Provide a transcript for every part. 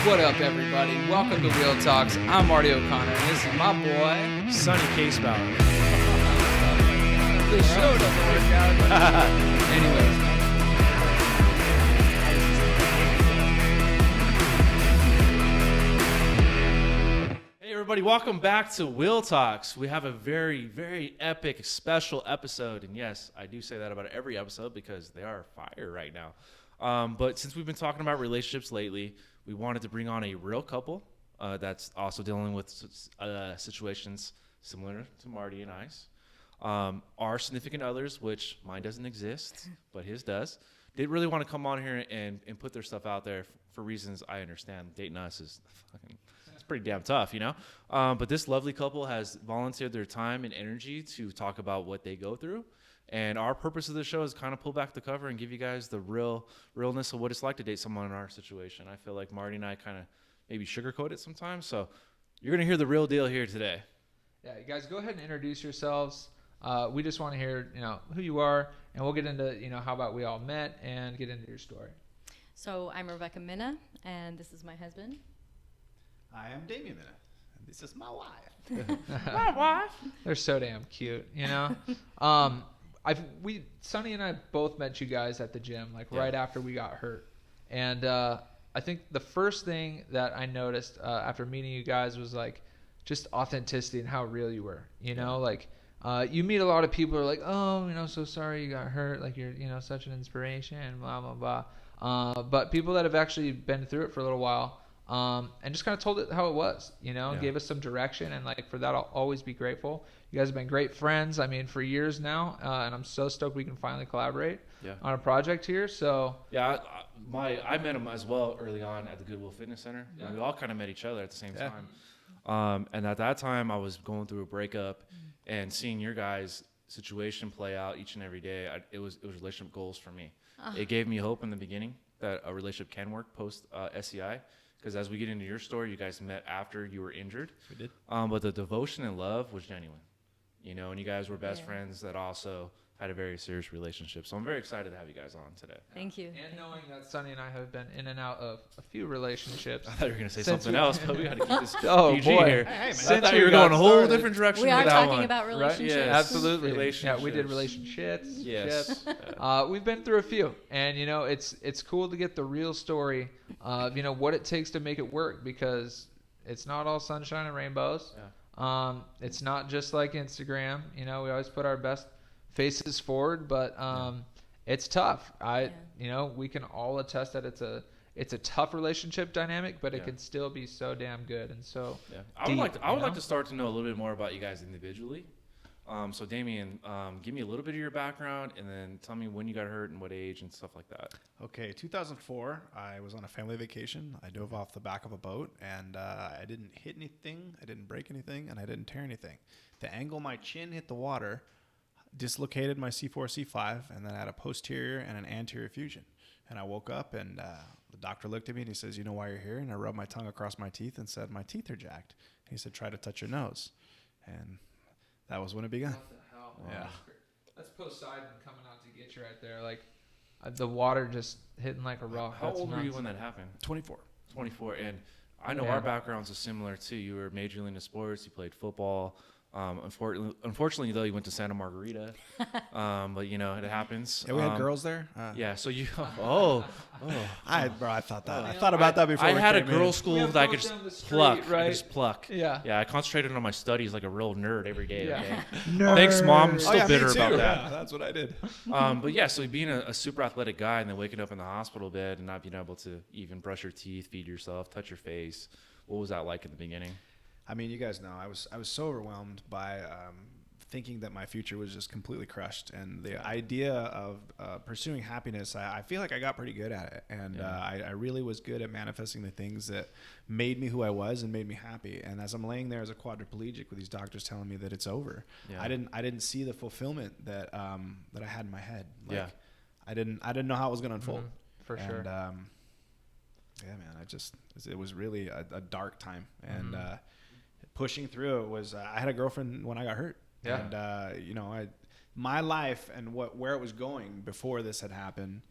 What up, everybody? Welcome to Real Talks. I'm Marty O'Connor, and this is my boy, Sonny Casebound. The show doesn't work out. Anyways. Hey, everybody, welcome back to Will Talks. We have a very, very epic, special episode. And yes, I do say that about every episode because they are fire right now. But since we've been talking about relationships lately, we wanted to bring on a real couple that's also dealing with situations similar to Marty and I's. Our significant others, which mine doesn't exist, but his does, they really want to come on here and put their stuff out there for reasons I understand. Dating us is it's pretty damn tough, you know? But this lovely couple has volunteered their time and energy to talk about what they go through. And our purpose of the show is kind of pull back the cover and give you guys the realness of what it's like to date someone in our situation. I feel like Marty and I kind of maybe sugarcoat it sometimes. So you're going to hear the real deal here today. Yeah, you guys go ahead and introduce yourselves. We just want to hear, who you are, and we'll get into, how about we all met and get into your story. So I'm Rebecca Minna, and this is my husband. I am Damien Minna, and this is my wife. My wife. They're so damn cute, Sonny and I both met you guys at the gym, right after we got hurt. And I think the first thing that I noticed after meeting you guys was just authenticity and how real you were. You meet a lot of people who are like, oh, so sorry you got hurt. You're, such an inspiration, blah, blah, blah. But people that have actually been through it for a little while and just kind of told it how it was, gave us some direction. And for that, I'll always be grateful. You guys have been great friends, for years now, and I'm so stoked we can finally collaborate on a project here. So yeah, I met him as well early on at the Goodwill Fitness Center. Yeah. And we all kind of met each other at the same time. And at that time, I was going through a breakup, and seeing your guys' situation play out each and every day, it was relationship goals for me. It gave me hope in the beginning that a relationship can work post SCI. Because as we get into your story, you guys met after you were injured. We did. But the devotion and love was genuine. And you guys were best friends that also had a very serious relationship. So I'm very excited to have you guys on today. Thank you. And knowing that Sonny and I have been in and out of a few relationships. I thought you were going to say something else, but we got to keep this PG here. Hey, I thought you were going a whole different direction We with are that talking one. about relationships. Right? Yes. Absolutely. Relationships. Yeah, we did relationships. Yes. We've been through a few, and it's cool to get the real story of what it takes to make it work, because it's not all sunshine and rainbows. Yeah. It's not just like Instagram. We always put our best faces forward, but it's tough. We can all attest that it's a tough relationship dynamic, but it can still be so damn good. And so I would like to start to know a little bit more about you guys individually. So Damian, give me a little bit of your background, and then tell me when you got hurt and what age and stuff like that. Okay, 2004, I was on a family vacation. I dove off the back of a boat, and I didn't hit anything, I didn't break anything, and I didn't tear anything. The angle my chin hit the water dislocated my C4, C5, and then I had a posterior and an anterior fusion. And I woke up, and the doctor looked at me, and he says, "You know why you're here?" And I rubbed my tongue across my teeth and said, "My teeth are jacked." He said, "Try to touch your nose." And that was when it began. What the hell? Yeah. That's Poseidon coming out to get you right there. The water just hitting like a rock. How That's old were nuts. you when that happened? 24. 24. And I know our backgrounds are similar too. You were majorly into sports. You played football. Unfortunately, though, you went to Santa Margarita. But it happens. Yeah, we had girls there. Yeah. So you. I thought that. I thought about that before. I had a came girls' school that I could down the just street, pluck. right? I could just pluck. Yeah. Yeah. I concentrated on my studies like a real nerd every day. Yeah. Okay. Nerd. Thanks, Mom. I'm Oh, still yeah, bitter me too. about that. Yeah, that's what I did. But yeah, so being a super athletic guy and then waking up in the hospital bed and not being able to even brush your teeth, feed yourself, touch your face, what was that like in the beginning? I mean, you guys know I was so overwhelmed by thinking that my future was just completely crushed, and the idea of pursuing happiness, I feel like I got pretty good at it, and I really was good at manifesting the things that made me who I was and made me happy. And as I'm laying there as a quadriplegic with these doctors telling me that it's over, I didn't see the fulfillment that I had in my head. I didn't know how it was going to unfold. For sure. And yeah, man, it was really a dark time, and pushing through it was. I had a girlfriend when I got hurt. Yeah. And my life and where it was going before this had happened,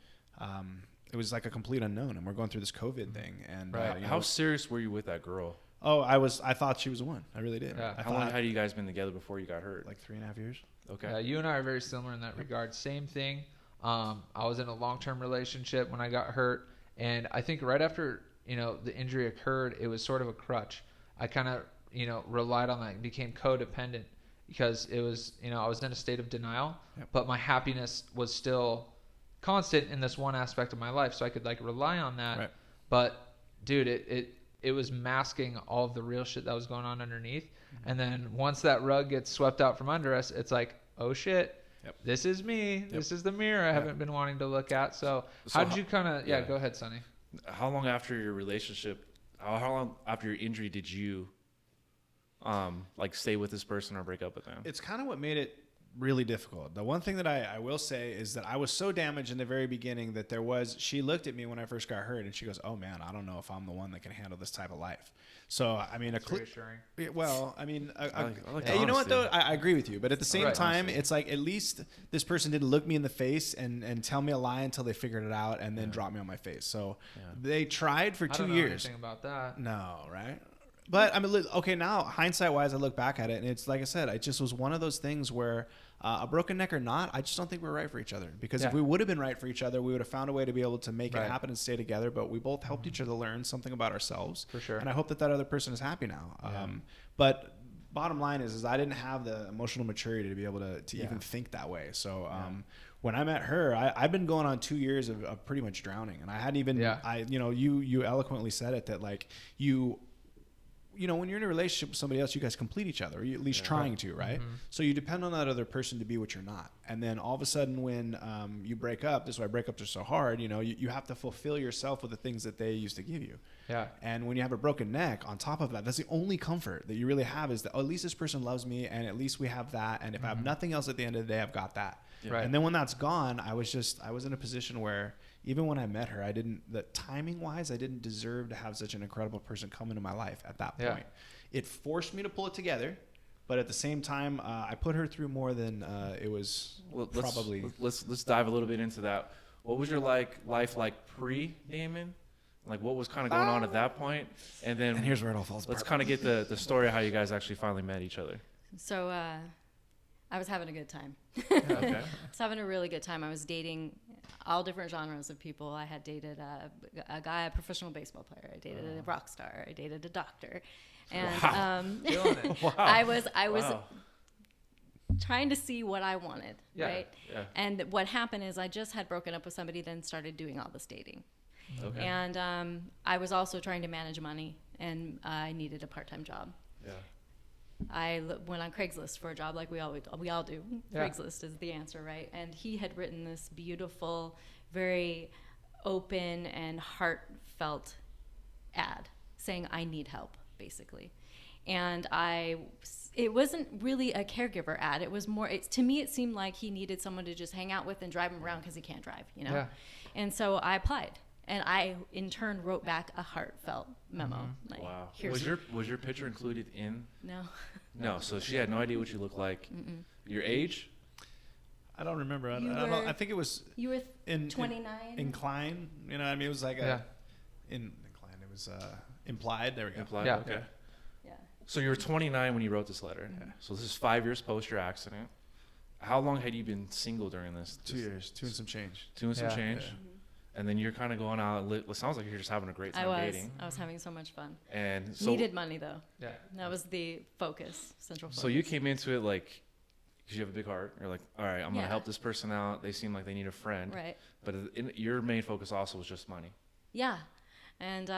it was like a complete unknown, and we're going through this COVID thing. And How serious were you with that girl? Oh, I thought she was the one. I really did. Yeah. How long had you guys been together before you got hurt? Like 3.5 years. Okay. Yeah, you and I are very similar in that regard. Same thing. I was in a long-term relationship when I got hurt, and I think right after the injury occurred, it was sort of a crutch. I kind of relied on that and became codependent because it was I was in a state of denial, but my happiness was still constant in this one aspect of my life, so I could like rely on that. Right. But dude, it was masking all of the real shit that was going on underneath. And then once that rug gets swept out from under us, it's like, oh shit, this is me. This is the mirror I haven't been wanting to look at. So how did you kind of, go ahead, Sonny. How long after your relationship, how long after your injury did you like stay with this person or break up with them? It's kind of what made it really difficult. The one thing that I will say is that I was so damaged in the very beginning that she looked at me when I first got hurt and she goes, oh man, I don't know if I'm the one that can handle this type of life. So, I mean, reassuring. Well, I mean, I like you know what though? I agree with you, but at the same time, Honesty. it's like at least this person didn't look me in the face and tell me a lie until they figured it out and then drop me on my face. So they tried for 2 years. I don't know anything about that. No, right? But I mean, okay, now hindsight wise, I look back at it and it's like I said, it just was one of those things where a broken neck or not, I just don't think we're right for each other. Because if we would have been right for each other, we would have found a way to be able to make it happen and stay together. But we both helped each other learn something about ourselves. For sure. And I hope that other person is happy now. But bottom line is I didn't have the emotional maturity to be able to even think that way. So when I met her, I've been going on 2 years of pretty much drowning. And I hadn't even, you eloquently said it that like when you're in a relationship with somebody else, you guys complete each other, or you at least trying to, right? Mm-hmm. So you depend on that other person to be what you're not. And then all of a sudden when you break up, this is why breakups are so hard, you have to fulfill yourself with the things that they used to give you. Yeah. And when you have a broken neck, on top of that, that's the only comfort that you really have is that, oh, at least this person loves me, and at least we have that. And if I have nothing else at the end of the day, I've got that. Yeah. Right. And then when that's gone, I was in a position where even when I met her, timing wise, I didn't deserve to have such an incredible person come into my life at that point. It forced me to pull it together, but at the same time, I put her through more than it was probably. Let's dive a little bit into that. What was your life like pre-Damien? Like what was kind of going on at that point? And here's where it all falls apart. Let's kind of get the story of how you guys actually finally met each other. So I was having a good time. Okay. I was having a really good time. I was dating all different genres of people. I had dated a professional baseball player. I dated a rock star. I dated a doctor. And I was trying to see what I wanted, right? Yeah. And what happened is I just had broken up with somebody, then started doing all this dating. Okay. And I was also trying to manage money, and I needed a part-time job. Yeah. I went on Craigslist for a job like we all do. Yeah. Craigslist is the answer, right? And he had written this beautiful, very open and heartfelt ad saying, I need help, basically. And it wasn't really a caregiver ad. It was more, to me, it seemed like he needed someone to just hang out with and drive him around because he can't drive, Yeah. And so I applied. And I, in turn, wrote back a heartfelt memo. Mm-hmm. Like, wow. Was your picture included in? No. No. So she had no idea what you looked like. Mm-mm. Your age? I don't remember. I don't know. I think it was. You were 29. Incline. You know what I mean? It was like incline. It was implied. There we go. Implied. Yeah. Okay. Yeah. So you were 29 when you wrote this letter. Mm-hmm. So this is 5 years post your accident. How long had you been single during this? 2 years. 2 and some change. 2 and some change. Yeah. Mm-hmm. And then you're kind of going out. It sounds like you're just having a great time dating. I was having so much fun. And so needed money though. Yeah. That was the central focus. So you came into it like, because you have a big heart. You're like, all right, I'm going to help this person out. They seem like they need a friend. Right. But your main focus also was just money. Yeah. And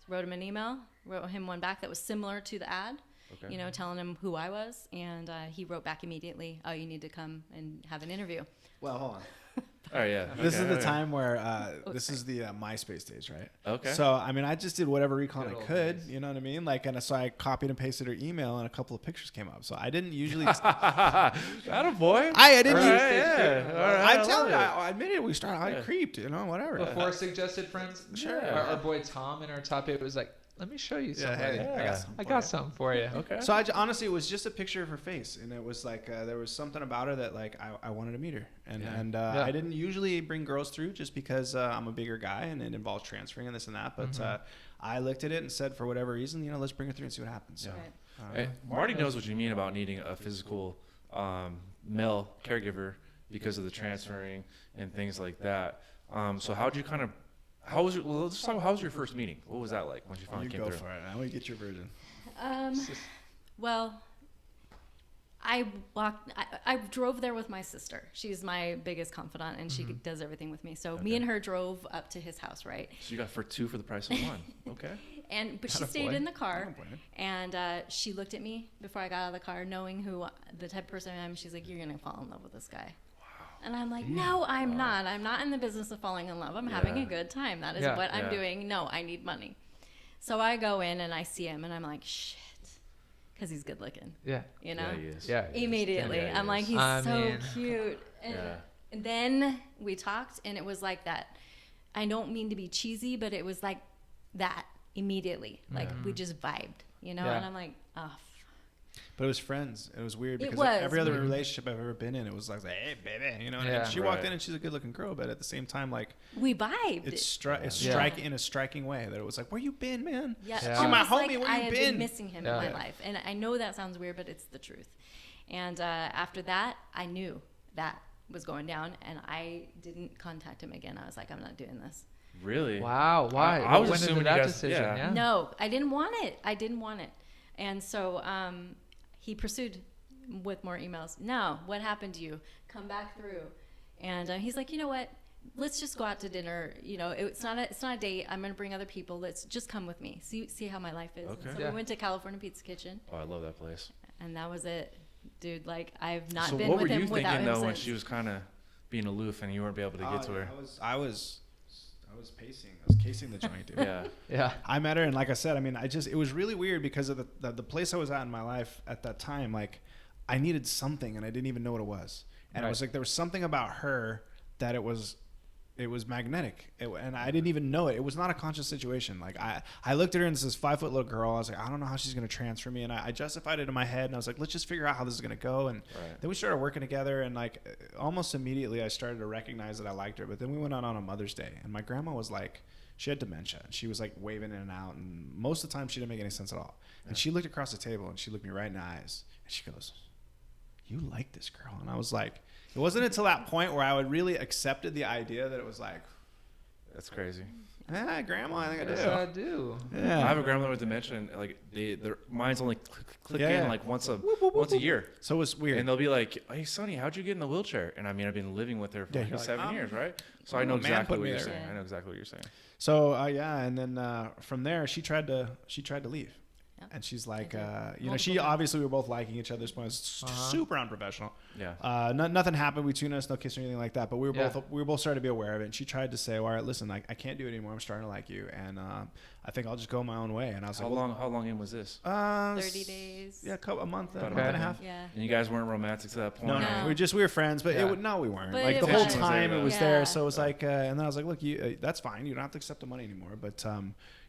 wrote him an email. Wrote him one back that was similar to the ad. Okay. Telling him who I was. And he wrote back immediately, oh, you need to come and have an interview. Well, hold on. Oh yeah. This is the time where this is the MySpace days, right? Okay. So I mean, I just did whatever recon I could, days. You know what I mean? Like, so I copied and pasted her email, and a couple of pictures came up. So I didn't usually. Got a boy. I didn't. Yeah. All right. I'm telling you, I admitted we started. I creeped, whatever. Before suggested friends. Sure. Our boy Tom in our top 8 was like, let me show you something. I got something for you. Okay. So honestly, it was just a picture of her face, and it was like there was something about her that like I wanted to meet her, and I didn't usually bring girls through just because I'm a bigger guy and it involves transferring and this and that. But I looked at it and said, for whatever reason, let's bring her through and see what happens. So, Marty knows what you mean about needing a physical male caregiver because of the transferring and things like that. So how'd you kind of how was your first meeting? What was that like when you finally came through? You go for it. I want to get your version. Well, I drove there with my sister. She's my biggest confidant, and she does everything with me. So me and her drove up to his house, right? So you got for two for the price of one. Okay. But she stayed in the car, and she looked at me before I got out of the car, knowing who the type of person I am. She's like, "You're gonna fall in love with this guy." And I'm like, no, I'm not. I'm not in the business of falling in love. I'm having a good time. That is what I'm doing. No, I need money. So I go in and I see him and I'm like, shit. Because he's good looking. Yeah. You know? Yeah, he is. Yeah. Immediately. I'm like, he's so cute. And then we talked and it was like that. I don't mean to be cheesy, but it was like that immediately. Like we just vibed, And I'm like, oh, but it was friends. It was weird because every other relationship I've ever been in, it was like, hey, baby, And she walked in and she's a good-looking girl, but at the same time, like we vibed. It's striking in a striking way that it was like, where you been, man? Yeah, See my homie, where I you have been? been missing him in my life, and I know that sounds weird, but it's the truth. And after that, I knew that was going down, and I didn't contact him again. I was like, I'm not doing this. Really? Wow. Why? I was when assuming that you guys, decision. No, I didn't want it. And so he pursued with more emails. No, what happened to you? Come back through. And he's like, you know what? Let's just go out to dinner. It's not a date. I'm gonna bring other people. Let's just come with me. See how my life is. Okay. So we went to California Pizza Kitchen. Oh, I love that place. And that was it, dude. Like I've not so been what with were him you without thinking him though since. when she was kind of being aloof and you weren't able to get to her? I was pacing. I was casing the joint, dude. Yeah. I met her, and like I said, I mean, it was really weird because of the place I was at in my life at that time. Like, I needed something, and I didn't even know what it was. And it was like there was something about her that it was magnetic, and I didn't even know it. It was not a conscious situation. Like I looked at her and this 5-foot little girl. I was like, I don't know how she's gonna transfer me, and I justified it in my head, and I was like, let's just figure out how this is gonna go. And then we started working together, and like almost immediately I started to recognize that I liked her. But then we went on a Mother's Day, and my grandma was like, she had dementia, and she was like waving in and out, and most of the time she didn't make any sense at all. And she looked across the table and she looked me right in the eyes, and she goes, "You like this girl?" And I was like, it wasn't until that point where I would really accepted the idea that it was like, that's crazy. Yeah, grandma, I think I do. Yes, I do. Yeah. I have a grandmother with dementia, and like their minds only click in like once a year. So it was weird. And they'll be like, "Hey, Sonny, how'd you get in the wheelchair?" And I mean, I've been living with her for 7 years, right? So I know exactly what you're saying. I know exactly what you're saying. So and then from there, she tried to leave. And she's like, she obviously we were both liking each other at this point. It was super unprofessional. Yeah. Nothing happened between us, no kiss or anything like that. But we were both starting to be aware of it. And she tried to say, "All right, listen, I can't do it anymore. I'm starting to like you, and I think I'll just go my own way." And I was how long in was this? 30 days. Yeah, a month, About a month and a half. Yeah. And you guys weren't romantic to that point. No. We were friends, but we weren't. But like the was. whole time it was there. So it was Yeah. like, and then I was like, "Look, you, that's fine. You don't have to accept the money anymore, but."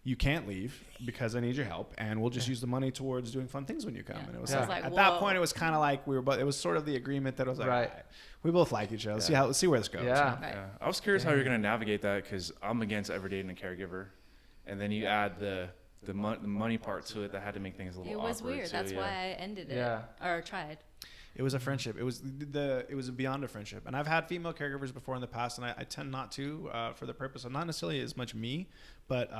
You can't leave because I need your help, and we'll just use the money towards doing fun things when you come. And it was like, at that point, it was kind of like it was sort of the agreement that it was like, right. We both like each other. Let's see where this goes. Yeah. I was curious how you're going to navigate that because I'm against ever dating a caregiver, and then you add the money part to it that had to make things a little awkward. It was weird. That's why I ended it or tried. It was a friendship. It was beyond a friendship. And I've had female caregivers before in the past, and I tend not to for the purpose of not necessarily as much me, but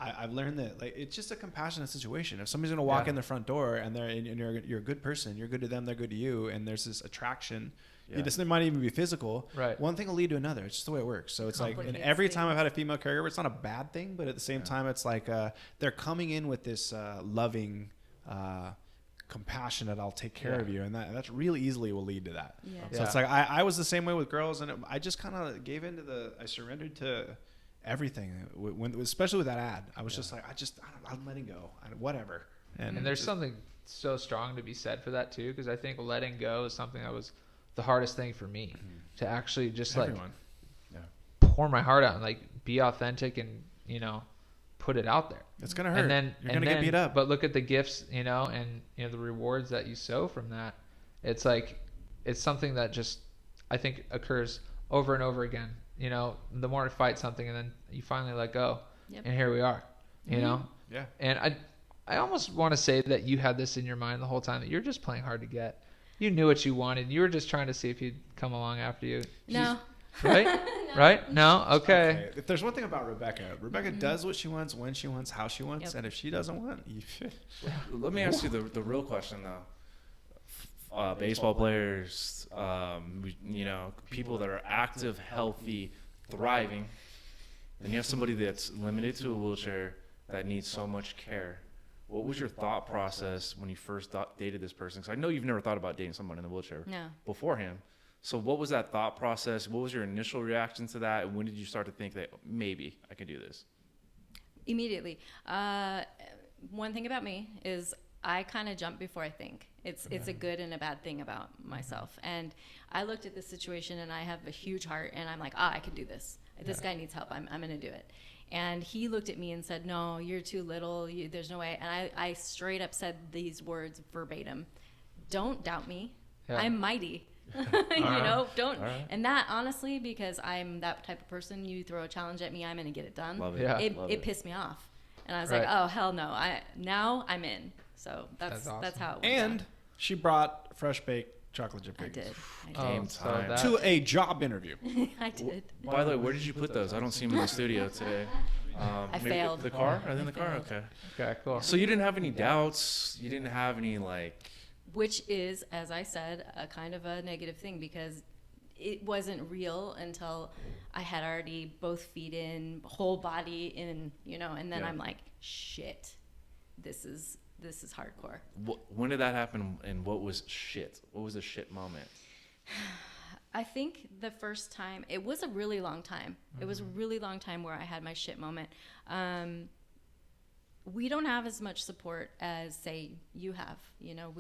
I've learned that like it's just a compassionate situation. If somebody's gonna walk in the front door and you're a good person, you're good to them, they're good to you, and there's this attraction. It might even be physical. Right. One thing will lead to another. It's just the way it works. So it's like, and every time I've had a female caregiver, it's not a bad thing, but at the same time, it's like they're coming in with this loving, compassionate, I'll take care of you, and that's really easily will lead to that. So it's like I was the same way with girls, and I just kind of gave into I surrendered to everything especially with that ad. I was just like, I'm letting go, whatever. And there's something so strong to be said for that too, because I think letting go is something that was the hardest thing for me to actually just pour my heart out and like be authentic and put it out there. It's gonna hurt. And then you're gonna get beat up. But look at the gifts, you know, and you know the rewards that you sow from that. It's like it's something that just I think occurs over and over again. You know, the more I fight something, and then you finally let go, and here we are. You know. Yeah. And I almost want to say that you had this in your mind the whole time that you're just playing hard to get. You knew what you wanted. You were just trying to see if he'd come along after you. No. Right? No. Right? No? Okay. If there's one thing about Rebecca does what she wants, when she wants, how she wants, and if she doesn't want, you Let me ask you the real question though. Baseball players, you know, people that are active, healthy, thriving, and you have somebody that's limited to a wheelchair that needs so much care. What was your thought process when you first dated this person? Because I know you've never thought about dating someone in a wheelchair beforehand. So what was that thought process? What was your initial reaction to that? And when did you start to think that maybe I can do this? Immediately. One thing about me is I kind of jump before I think. It's a good and a bad thing about myself. And I looked at this situation, and I have a huge heart, and I'm like, I can do this. This guy needs help. I'm going to do it. And he looked at me and said, no, you're too little. There's no way. And I straight up said these words verbatim. Don't doubt me. Yeah. I'm mighty. You know, don't. Right. And that, honestly, because I'm that type of person, you throw a challenge at me, I'm going to get it done. Love it. Yeah. It pissed me off. And I was like, oh, hell no. Now I'm in. So that's awesome. That's how it went And down. She brought fresh baked chocolate chip cookies. I did. To a job interview. I did. By the way, where did you put those? I don't see them in the studio today. I failed. The car? Are they in the car? Okay. Okay, cool. So you didn't have any doubts? You didn't have any Which is, as I said, a kind of a negative thing because it wasn't real until I had already both feet in, whole body in, you know, and then I'm like, shit, this is hardcore. When did that happen, and what was shit? What was the shit moment? I think the first time, it was a really long time. It was a really long time where I had my shit moment. We don't have as much support as, say, you have. You know,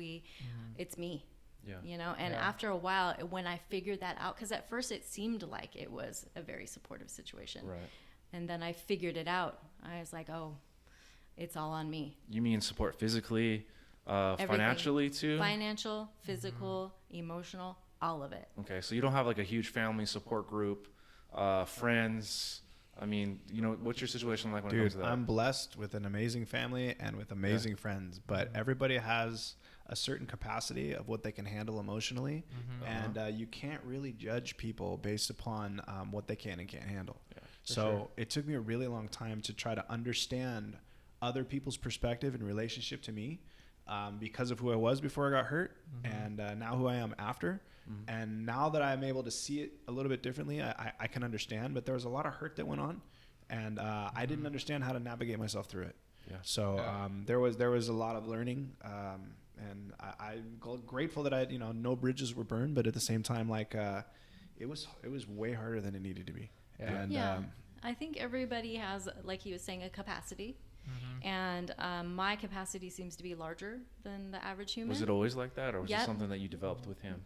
it's me. Yeah. You know, and after a while, when I figured that out, because at first it seemed like it was a very supportive situation. Right. And then I figured it out. I was like, oh, it's all on me. You mean support physically, financially too? Financial, physical, emotional, all of it. Okay, so you don't have like a huge family support group, friends. I mean, you know, what's your situation like when it comes to that? I'm blessed with an amazing family and with amazing friends, but everybody has a certain capacity of what they can handle emotionally, and you can't really judge people based upon what they can and can't handle. Yeah, so it took me a really long time to try to understand other people's perspective in relationship to me because of who I was before I got hurt and now who I am after. And now that I'm able to see it a little bit differently, I can understand, but there was a lot of hurt that went on, and I didn't understand how to navigate myself through it. Yeah. So there was a lot of learning, and I'm grateful that no bridges were burned, but at the same time, like it was way harder than it needed to be. And, I think everybody has, like he was saying, a capacity. And my capacity seems to be larger than the average human. Was it always like that, or was it something that you developed with him?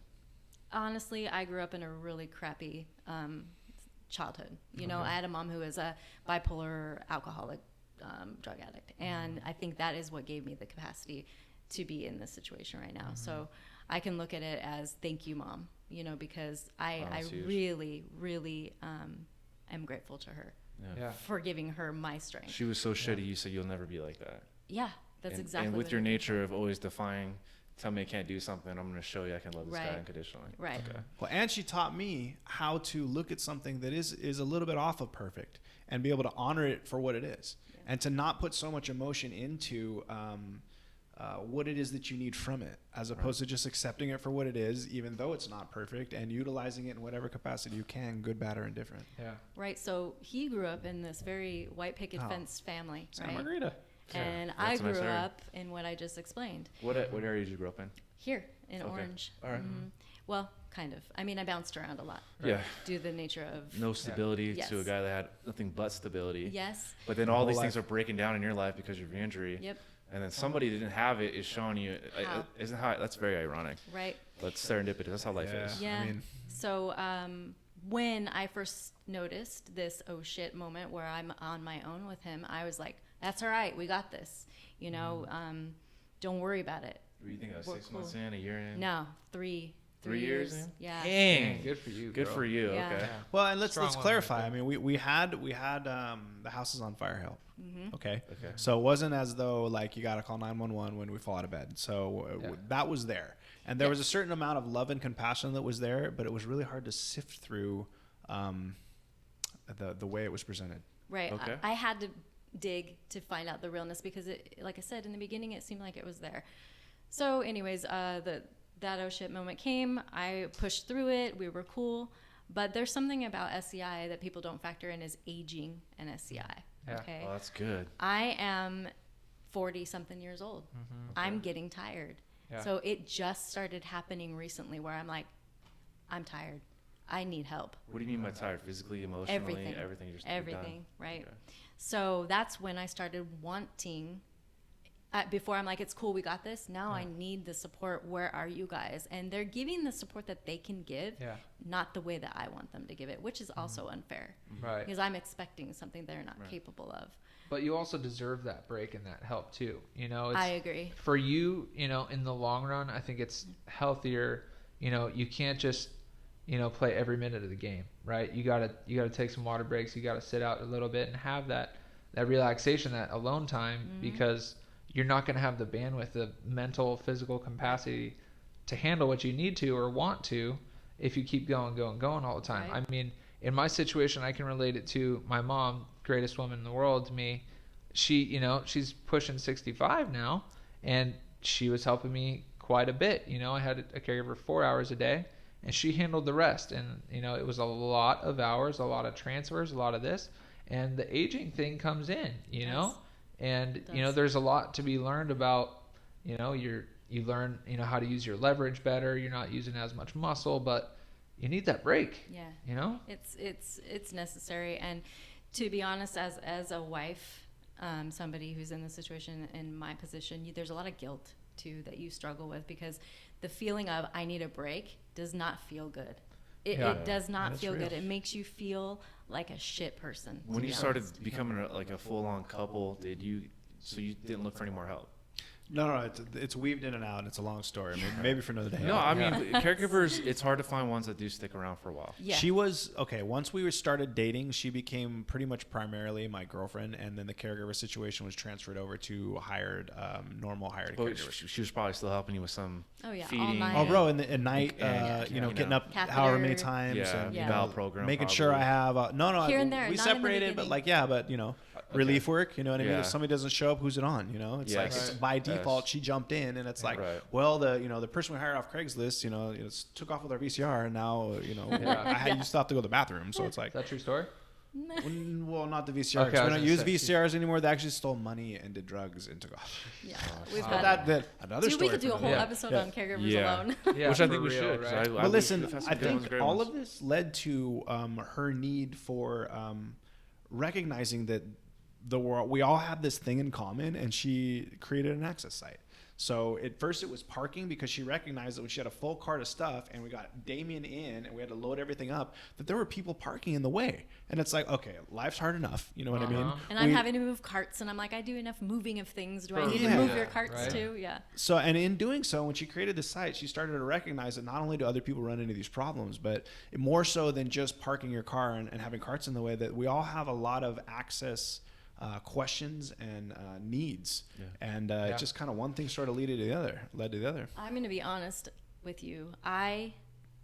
Honestly, I grew up in a really crappy childhood. You know, I had a mom who was a bipolar, alcoholic, drug addict. And I think that is what gave me the capacity to be in this situation right now. So I can look at it as thank you, Mom, you know, because I really, really am grateful to her for giving her my strength. She was so shitty, you said you'll never be like that. Yeah, that's exactly And with what your nature of always defying, tell me I can't do something, I'm going to show you I can love this guy unconditionally. Right. Okay. Well, and she taught me how to look at something that is a little bit off of perfect and be able to honor it for what it is, and to not put so much emotion into what it is that you need from it, as opposed to just accepting it for what it is, even though it's not perfect, and utilizing it in whatever capacity you can, good, bad, or indifferent. Yeah. Right. So he grew up in this very white picket fence family. Santa Margarita. And I grew up in what I just explained. What area did you grow up in? Here in Orange. All right. Well, kind of. I mean, I bounced around a lot. Yeah. Due to the nature of no stability to a guy that had nothing but stability. Yes. But then all these things are breaking down in your life because of your injury. Yep. And then somebody that didn't have it is showing you. Isn't how that's very ironic. Right. But serendipity. That's how life is. Yeah. So when I first noticed this oh shit moment where I'm on my own with him, I was like, that's all right, we got this, you know, don't worry about it. What do you think? 6 months in, a year in? No, 3 years in? Yeah. Dang. Good for you. Good for you. Yeah. Okay. Well, and let's Strong clarify. I mean, we had the houses on fire help. Mm-hmm. Okay. So it wasn't as though like you got to call 911 when we fall out of bed. So that was there, and there was a certain amount of love and compassion that was there, but it was really hard to sift through the way it was presented. Right. Okay. I had to dig to find out the realness because it, like I said in the beginning, it seemed like it was there. So anyways, that oh shit moment came. I pushed through it. We were cool. But there's something about SCI that people don't factor in is aging an SCI. Yeah. Okay. Oh, that's good. I am 40 something years old. I'm getting tired. Yeah. So it just started happening recently where I'm like, I'm tired. I need help. What do you mean by tired? Physically, emotionally, Everything. Just Everything, right? Okay. So that's when I started wanting, before I'm like, it's cool, we got this. Now I need the support. Where are you guys? And they're giving the support that they can give, not the way that I want them to give it, which is also unfair. Right. Because I'm expecting something they're not capable of. But you also deserve that break and that help too. You know, I agree. For you, you know, in the long run, I think it's healthier. You know, you can't just, you know, play every minute of the game, right? You gotta take some water breaks. You gotta sit out a little bit and have that relaxation, that alone time, because you're not gonna have the bandwidth, the mental, physical capacity to handle what you need to or want to if you keep going all the time. Right. I mean, in my situation, I can relate it to my mom, greatest woman in the world to me. She, you know, she's pushing 65 now, and she was helping me quite a bit. You know, I had a caregiver 4 hours a day, and she handled the rest. And, you know, it was a lot of hours, a lot of transfers, a lot of this. And the aging thing comes in, you know, and, you know, there's a lot to be learned about, you know, you learn, you know, how to use your leverage better. You're not using as much muscle, but you need that break. Yeah. You know, it's necessary. And to be honest, as a wife, somebody who's in the situation in my position, there's a lot of guilt too that you struggle with, because the feeling of I need a break does not feel good. It does not feel good. It makes you feel like a shit person. When you started becoming a full-on couple, so you didn't look for any more help? No, it's weaved in and out, and it's a long story. Maybe for another day. No, I mean, caregivers, it's hard to find ones that do stick around for a while. Yeah. She was, once we started dating, she became pretty much primarily my girlfriend, and then the caregiver situation was transferred over to normal hired caregivers. She was probably still helping you with some feeding. All night. Oh, bro, at night, getting up however many times. And, bowel program. Making probably. sure I have, Here and there, we not in the separated, but you know, relief work, you know what I mean? If somebody doesn't show up, who's it on? You know, it's it's by default, she jumped in, and it's like, well, the person we hired off Craigslist, you know, took off with our VCR, and now, you know, you still have to go to the bathroom. So it's like, is that true story? Well, not the VCR. Okay, we don't use VCRs anymore. They actually stole money and did drugs and took off. Yeah, we've had that. Another story. We could do a whole episode on caregivers alone. Yeah, which I think we should. Right? Well, listen, I think all of this led to her need for recognizing that the world, we all have this thing in common, and she created an access site. So at first it was parking, because she recognized that when she had a full cart of stuff and we got Damian in and we had to load everything up, that there were people parking in the way. And it's like, okay, life's hard enough. You know what I mean? And I'm having to move carts, and I'm like, I do enough moving of things. Do I need to move your carts too? Yeah. So, and in doing so, when she created the site, she started to recognize that not only do other people run into these problems, but more so than just parking your car and having carts in the way, that we all have a lot of access questions and needs, and just kind of one thing sort of led to the other. I'm going to be honest with you. I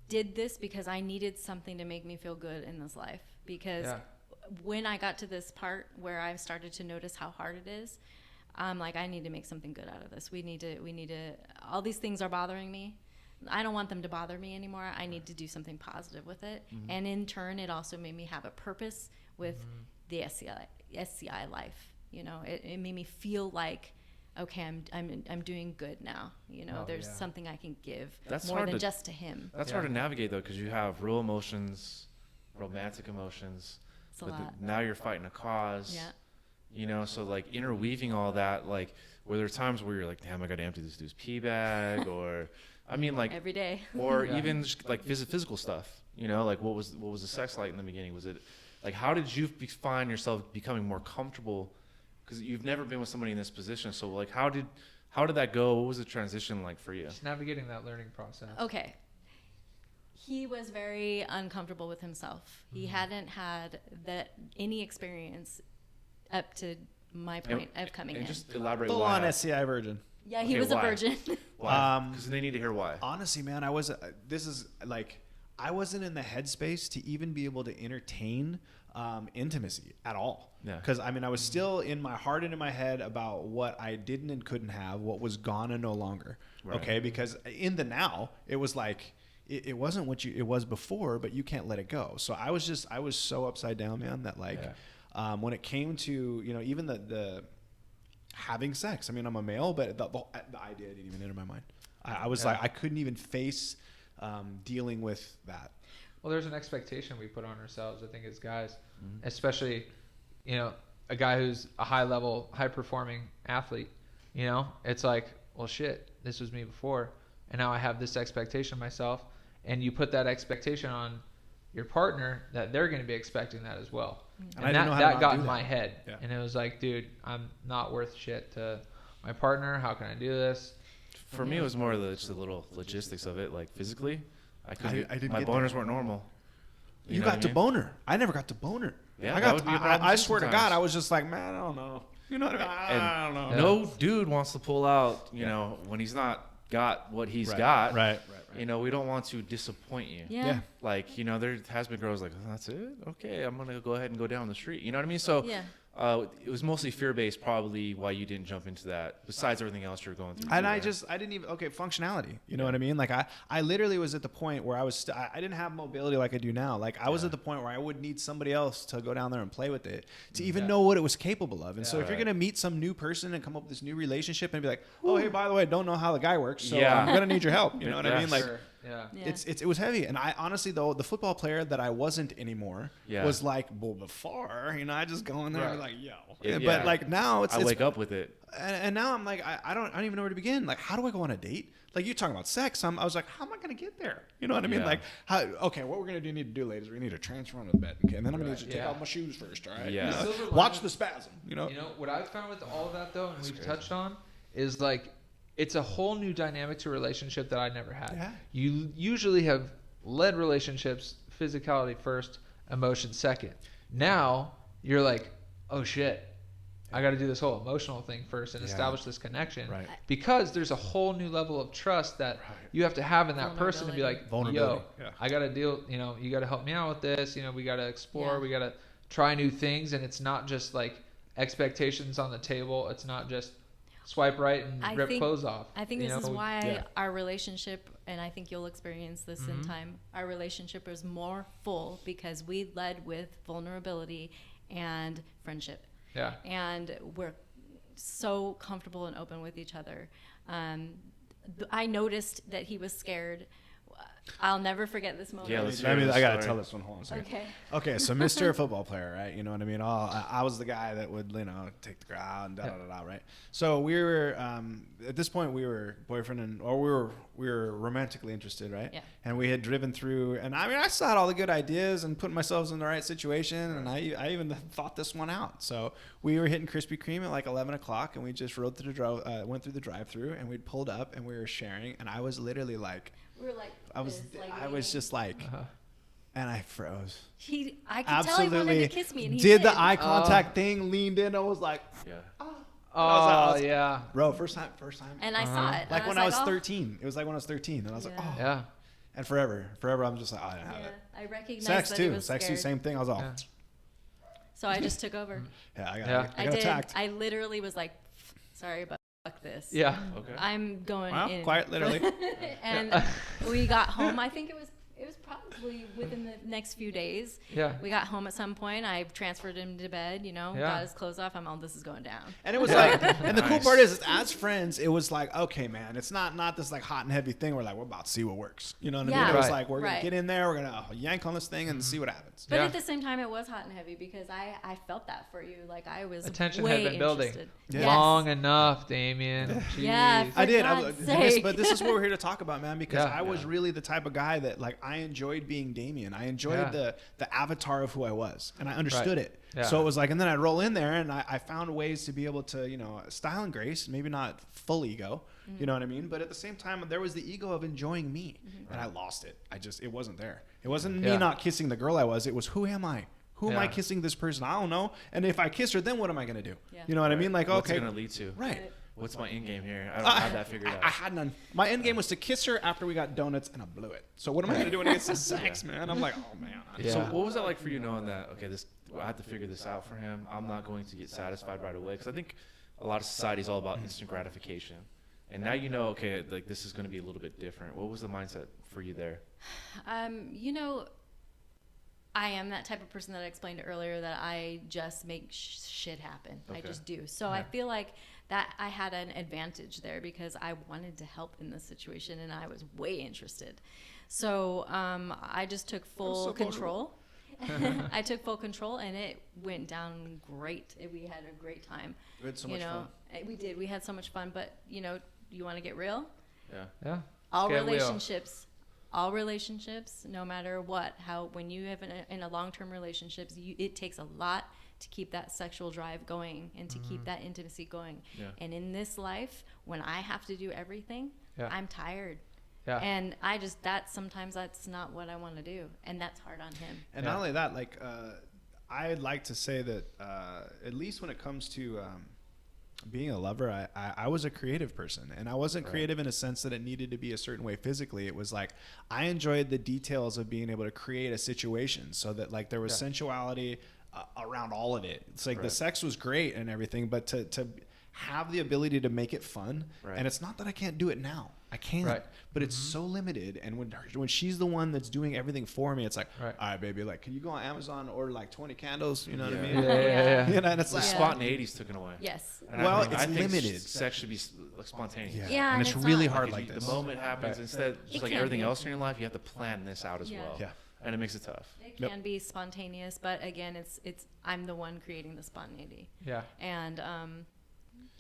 did this because I needed something to make me feel good in this life, because when I got to this part where I started to notice how hard it is, I'm like, I need to make something good out of this. We need to all these things are bothering me. I don't want them to bother me anymore. I need to do something positive with it. And in turn, it also made me have a purpose with the SCI life. You know, it made me feel like, okay, I'm doing good now. You know, there's something I can give more than just to him. That's hard to navigate, though, because you have real emotions, romantic emotions. It's a lot. Now you're fighting a cause. Yeah. You know, so like interweaving all that, like, were there times where you're like, damn, I got to empty this dude's pee bag, or I mean, like every day, or even just like physical stuff. You know, like what was the sex like in the beginning? Was it like, how did you find yourself becoming more comfortable? Because you've never been with somebody in this position. So like, how did that go? What was the transition like for you? Just navigating that learning process. Okay. He was very uncomfortable with himself. He hadn't had any experience up to my point of coming in. Just elaborate Full why. on SCI virgin. Yeah, he was a virgin. Why? Because they need to hear why. Honestly, man, I wasn't in the headspace to even be able to entertain intimacy at all. Yeah. Because I was still in my heart and in my head about what I didn't and couldn't have, what was gone and no longer. Right. Okay. Because in the now, it was like, it wasn't what it was before, but you can't let it go. So I was so upside down, man, that when it came to, even the having sex, I'm a male, but the idea didn't even enter my mind. I was like, I couldn't even face dealing with that. Well, there's an expectation we put on ourselves, I think, as guys, especially, a guy who's a high performing athlete, it's like, well, shit, this was me before. And now I have this expectation of myself. And you put that expectation on your partner that they're going to be expecting that as well. And that got in my head. Yeah. And it was like, dude, I'm not worth shit to my partner. How can I do this? For me, it was more just the little logistics of it, like physically. My boners weren't normal. You got to boner. I never got to boner. Yeah, I swear to God, I was just like, man, I don't know. You know what I mean? I don't know. No dude wants to pull out, when he's not got what he's got. Right. We don't want to disappoint you. Yeah. Like, there has been girls like, oh, that's it? Okay, I'm going to go ahead and go down the street. You know what I mean? So it was mostly fear-based, probably why you didn't jump into that, besides everything else you're going through. And I didn't even, functionality. You know what I mean? Like, I literally was at the point where I didn't have mobility like I do now. Like, I was at the point where I would need somebody else to go down there and play with it to even know what it was capable of. And so if you're going to meet some new person and come up with this new relationship and be like, oh, hey, by the way, I don't know how the guy works, so I'm going to need your help. You know what I mean? Like, it was heavy. And I honestly, though, the football player that I wasn't anymore was like, well, before, I just go in there and be like, yo. But like now I wake up with it. And now I'm like, I don't even know where to begin. Like, how do I go on a date? Like, you're talking about sex. I was like, how am I going to get there? You know what I mean? Like, what we're going to need to do, ladies, we need to transfer onto the bed. Okay. And then I'm going to need to take off my shoes first. All right. Yeah. Watch the spasm. What I've found with all of that, though, and we've touched on, is like, it's a whole new dynamic to a relationship that I never had. Yeah. You usually have led relationships, physicality first, emotion second. Now you're like, oh shit, I got to do this whole emotional thing first and establish this connection. Right. Because there's a whole new level of trust that you have to have in that person to be like, yo, I got to deal, you got to help me out with this. We got to explore, we got to try new things. And it's not just like expectations on the table. It's not just swipe right and rip clothes off. I think this is why our relationship, and I think you'll experience this in time, our relationship is more full because we led with vulnerability and friendship. Yeah. And we're so comfortable and open with each other. I noticed that he was scared. I'll never forget this moment. Yeah, I got to tell this one. Hold on a second. Okay, so Mr. Football Player, right? You know what I mean? I was the guy that would, take the crowd and right? So we were, at this point, we were boyfriend we were romantically interested, right? Yeah. And we had driven through, and I saw all the good ideas and put myself in the right situation, and I even thought this one out. So we were hitting Krispy Kreme at like 11 o'clock, and we just went through the drive-through, and we'd pulled up, and we were sharing, and I was literally like, we were like, I was just like, and I froze. I could tell he wanted to kiss me, and he did the eye contact thing, leaned in, I was like, yeah. Bro, first time. And I saw it. Like when I was 13. It was like when I was 13, and I was like, oh. Yeah. And forever, I'm just like, I didn't have it. I recognized sex that too. he was Sex too, scared. same thing. I was all. Yeah. So I just took over. I got attacked. I literally was like, sorry, but fuck this. Yeah. Okay. I'm going in. Quite literally. And we got home. I think it was probably within the next few days. Yeah. We got home at some point. I transferred him to bed, got his clothes off. I'm all, this is going down. And it was like, and the cool part is, as friends, it was like, okay, man, it's not this like hot and heavy thing. We're like, we're about to see what works. You know what I mean? It was like, we're going to get in there. We're going to yank on this thing and see what happens. But at the same time, it was hot and heavy because I felt that for you. Like I was attention way had been building interested. long enough, Damien. Yeah. I did. But this is what we're here to talk about, man, because I was really the type of guy that like, I enjoyed being Damian. I enjoyed the avatar of who I was, and I understood it. Yeah. So it was like, and then I'd roll in there, and I found ways to be able to, you know, style and grace, maybe not full ego, you know what I mean? But at the same time, there was the ego of enjoying me, and I lost it. It wasn't there. It wasn't me not kissing the girl I was. It was, who am I? Who am I kissing this person? I don't know. And if I kiss her, then what am I going to do? Yeah. You know what I mean? Like, what's okay. it going to lead to? Right. What's my end game here? I don't have that figured out. I had none. My end game was to kiss her after we got donuts, and I blew it. So what am I going to do when it gets to sex, man? I'm like, oh, man. Yeah. So what was that like for you knowing that, okay, I have to figure this out for him. I'm not going to get satisfied right away. Because I think a lot of society is all about instant gratification. And now you know, okay, like this is going to be a little bit different. What was the mindset for you there? You know, I am that type of person that I explained earlier, that I just make shit happen. Okay. I just do. So I feel like that I had an advantage there because I wanted to help in this situation and I was way interested. So I just took full control. I took full control and it went down great. We had a great time. We had so much fun. We did. We had so much fun. But, you know, you want to get real? Yeah. All relationships, no matter what, when you have in a long-term relationships, it takes a lot to keep that sexual drive going and to keep that intimacy going. Yeah. And in this life, when I have to do everything, I'm tired. Yeah. And sometimes that's not what I want to do. And that's hard on him. And not only that, like, I'd like to say that at least when it comes to being a lover, I was a creative person, and I wasn't creative in a sense that it needed to be a certain way physically. It was like, I enjoyed the details of being able to create a situation so that like there was sensuality around all of it. It's like the sex was great and everything, but to have the ability to make it fun. And it's not that I can't do it now. I can, but it's so limited. And when she's the one that's doing everything for me, it's like, all right, baby, like, can you go on Amazon and order like 20 candles? You know what I mean? Yeah. You know, and it's like spontaneity's taken away. Yes. And well, I think limited. Sex should be like spontaneous. Yeah, and it's really hard like this. this. The moment happens instead, just like everything else in your life, you have to plan this out as well. Yeah. And it makes it tough. It can be spontaneous, but again, it's I'm the one creating the spontaneity. Yeah. And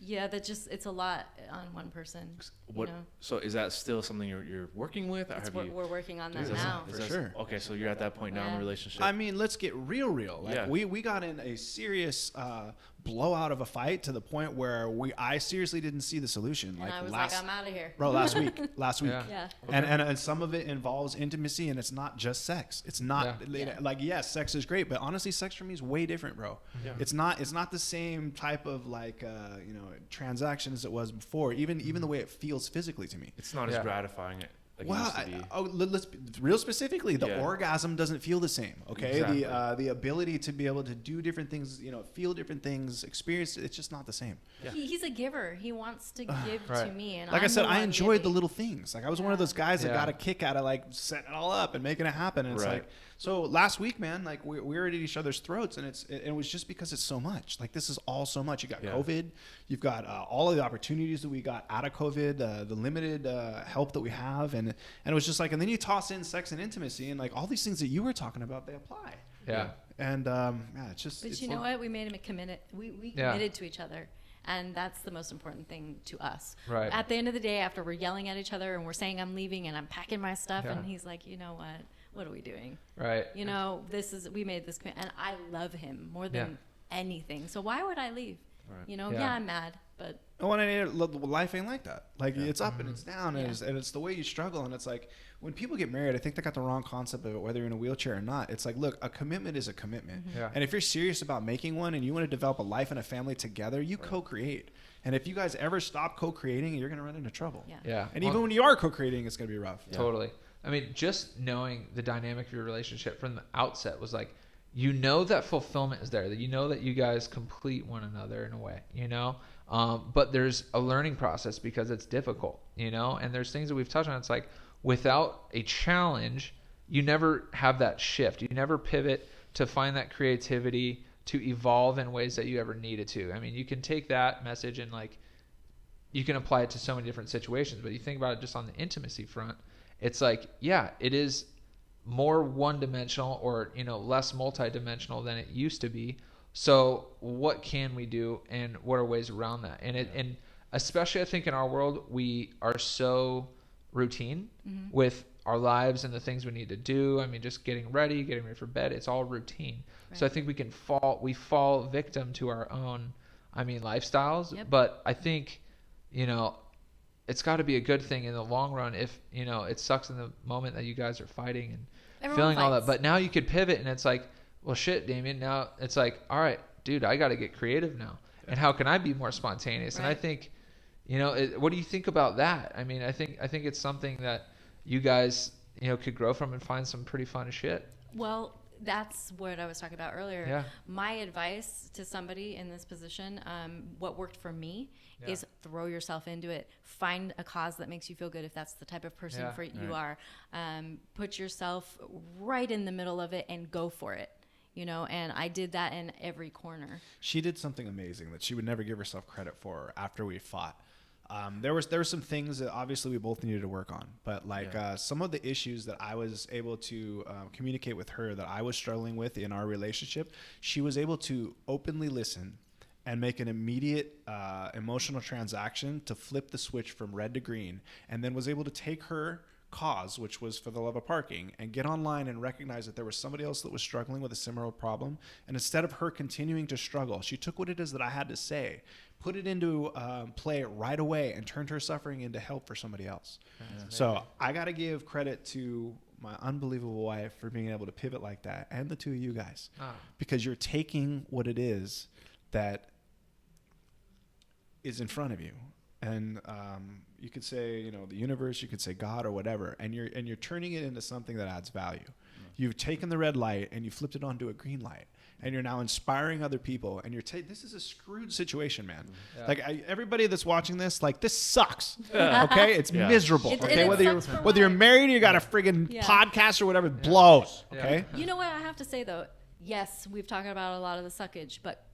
it's a lot on one person. What? You know? So is that still something you're working with? We're working on that now. For sure. Okay, so you're at that point now in the relationship. I mean, let's get real. Like we got in a serious blowout of a fight to the point where I seriously didn't see the solution. And I was like, I'm out of here. Bro, last week. Yeah. Okay. And some of it involves intimacy, and it's not just sex. It's not like, yes, sex is great, but honestly, sex for me is way different, bro. Yeah. It's not the same type of like transaction as it was before. Even the way it feels physically to me. It's not as gratifying. Let's real specifically, the orgasm doesn't feel the same. Okay, exactly. The ability to be able to do different things, feel different things, experience, it's just not the same. Yeah. He's a giver. He wants to give to me, and like I said, I enjoyed the little things. Like I was one of those guys that got a kick out of like setting it all up and making it happen. And it's like, so last week, man, like we were at each other's throats, and it was just because it's so much. Like this is all so much. You got COVID, you've got all of the opportunities that we got out of COVID, the limited help that we have, and it was just like, and then you toss in sex and intimacy, and like all these things that you were talking about, they apply. Yeah. And it's just. But you know what? We made him committed. We committed to each other. And that's the most important thing to us. Right. At the end of the day, after we're yelling at each other and we're saying I'm leaving and I'm packing my stuff, and he's like, you know what? What are we doing? Right. We made this commitment, and I love him more than anything. So why would I leave? Right. I'm mad, but. Life ain't like that. Like it's up and it's down, and it's the way you struggle. And it's like when people get married, I think they got the wrong concept of it, whether you're in a wheelchair or not. It's like, look, a commitment is a commitment. And if you're serious about making one and you want to develop a life and a family together, you co-create. And if you guys ever stop co-creating, you're going to run into trouble. And even when you are co-creating, it's going to be rough. Totally. I mean, just knowing the dynamic of your relationship from the outset was like, that fulfillment is there, that that you guys complete one another in a way, but there's a learning process because it's difficult, and there's things that we've touched on. It's like without a challenge, you never have that shift. You never pivot to find that creativity to evolve in ways that you ever needed to. I mean, you can take that message and like you can apply it to so many different situations, but you think about it just on the intimacy front, it's like, it is more one-dimensional or less multi-dimensional than it used to be. So what can we do, and what are ways around that? And especially I think in our world, we are so routine with our lives and the things we need to do. I mean, just getting ready for bed, it's all routine. Right. So I think we fall victim to our own, lifestyles. Yep. But I think, it's got to be a good thing in the long run if, it sucks in the moment that you guys are fighting and everyone feeling fights. All that. But now you could pivot and it's like, well, shit, Damien, now it's like, all right, dude, I got to get creative now. Yeah. And how can I be more spontaneous? Right. And I think, what do you think about that? I mean, I think it's something that you guys, could grow from and find some pretty fun shit. Well, that's what I was talking about earlier. Yeah. My advice to somebody in this position, what worked for me is throw yourself into it. Find a cause that makes you feel good if that's the type of person you are. Put yourself right in the middle of it and go for it. And I did that in every corner. She did something amazing that she would never give herself credit for after we fought. There were some things that obviously we both needed to work on, but some of the issues that I was able to communicate with her that I was struggling with in our relationship, she was able to openly listen and make an immediate emotional transaction to flip the switch from red to green, and then was able to take her cause, which was for the love of parking, and get online and recognize that there was somebody else that was struggling with a similar problem. And instead of her continuing to struggle, she took what it is that I had to say, put it into play right away, and turned her suffering into help for somebody else. So I got to give credit to my unbelievable wife for being able to pivot like that, and the two of you guys, because you're taking what it is that is in front of you. And you could say, the universe, you could say God or whatever, and you're turning it into something that adds value. You've taken the red light and you flipped it onto a green light, and you're now inspiring other people. And this is a screwed situation, man. Yeah. Like everybody that's watching this, like, this sucks. Okay, it's miserable. Okay, whether you're married or you got a friggin' podcast or whatever, it blows. Okay. You know what I have to say though? Yes, we've talked about a lot of the suckage, but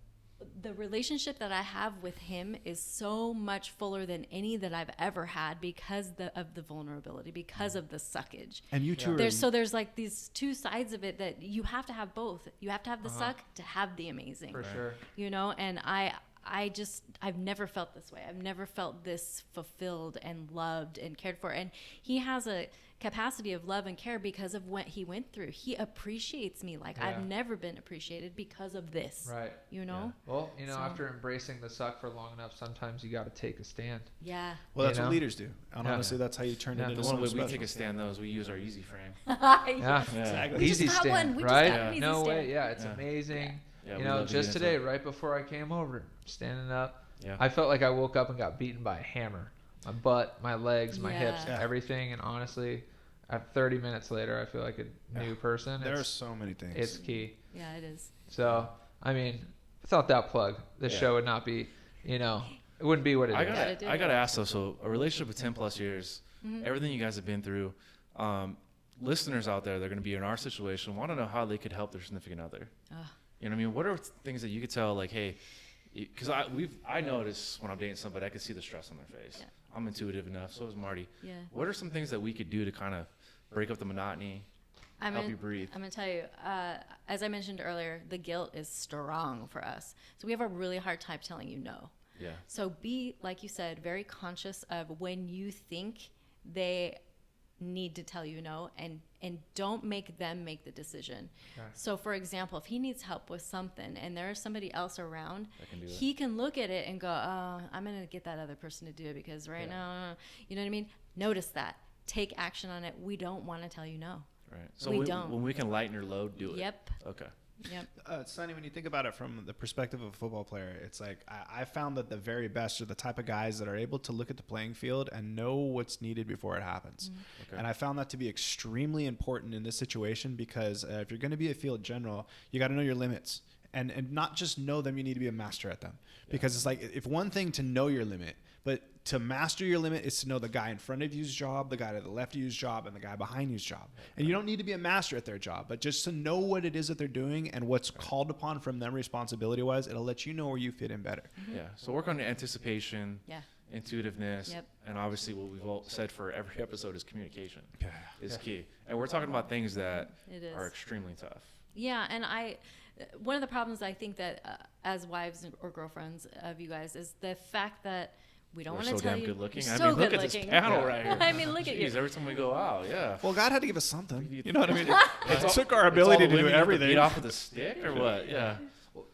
the relationship that I have with him is so much fuller than any that I've ever had because of the vulnerability, because of the suckage. And you two there's like these two sides of it that you have to have both. You have to have the suck to have the amazing. For sure. And I've never felt this way. I've never felt this fulfilled and loved and cared for. And he has a capacity of love and care because of what he went through. He appreciates me like I've never been appreciated because of this. Right. Well, after embracing the suck for long enough, sometimes you got to take a stand. Yeah. Well, that's what leaders do. And honestly, that's how you turn it into something special. The one way we take a stand, though, is we use our easy frame. Exactly. Easy stand, right? No way. Yeah, it's amazing. Yeah, just today, right before I came over, standing up, I felt like I woke up and got beaten by a hammer. My butt, my legs, my hips, everything. And honestly, at 30 minutes later, I feel like a new person. There are so many things. It's key. Yeah, it is. So, without that plug, this show would not be, it wouldn't be what it is. I got to ask, though, so a relationship with 10 plus years, everything you guys have been through, listeners out there that are going to be in our situation want to know how they could help their significant other. You know what I mean? What are things that you could tell, like, hey, because I notice when I'm dating somebody, I can see the stress on their face. Yeah. I'm intuitive enough. So is Marty. Yeah. What are some things that we could do to kind of break up the monotony, help you breathe? I'm going to tell you, as I mentioned earlier, the guilt is strong for us. So we have a really hard time telling you no. Yeah. So be, like you said, very conscious of when you think they need to tell you no, and don't make them make the decision. Okay. So for example, if he needs help with something and there's somebody else around, he can look at it and go, I'm going to get that other person to do it because now, you know what I mean? Notice that. Take action on it. We don't want to tell you no. Right. So when we can lighten your load, do it. Yep. Okay. Yep. Sonny, when you think about it from the perspective of a football player, it's like I found that the very best are the type of guys that are able to look at the playing field and know what's needed before it happens. Mm-hmm. Okay. And I found that to be extremely important in this situation because if you're going to be a field general, you got to know your limits. And not just know them, you need to be a master at them. Because it's like, if one thing to know your limit, but to master your limit is to know the guy in front of you's job, the guy to the left of you's job, and the guy behind you's job. And you don't need to be a master at their job, but just to know what it is that they're doing and what's called upon from them responsibility-wise, it'll let you know where you fit in better. Mm-hmm. Yeah. So work on your anticipation, intuitiveness, and obviously what we've all said for every episode is communication is key. And we're talking about things that are extremely tough. Yeah, and one of the problems I think that as wives or girlfriends of you guys is the fact that We don't want to tell damn you. Good looking. You're I so mean, look good at this looking. panel right here. I mean, look at you. Every time we go out, yeah. Well, God had to give us something. You know what I mean? It took our ability to do everything. Beat off with a stick or what? Yeah. Well,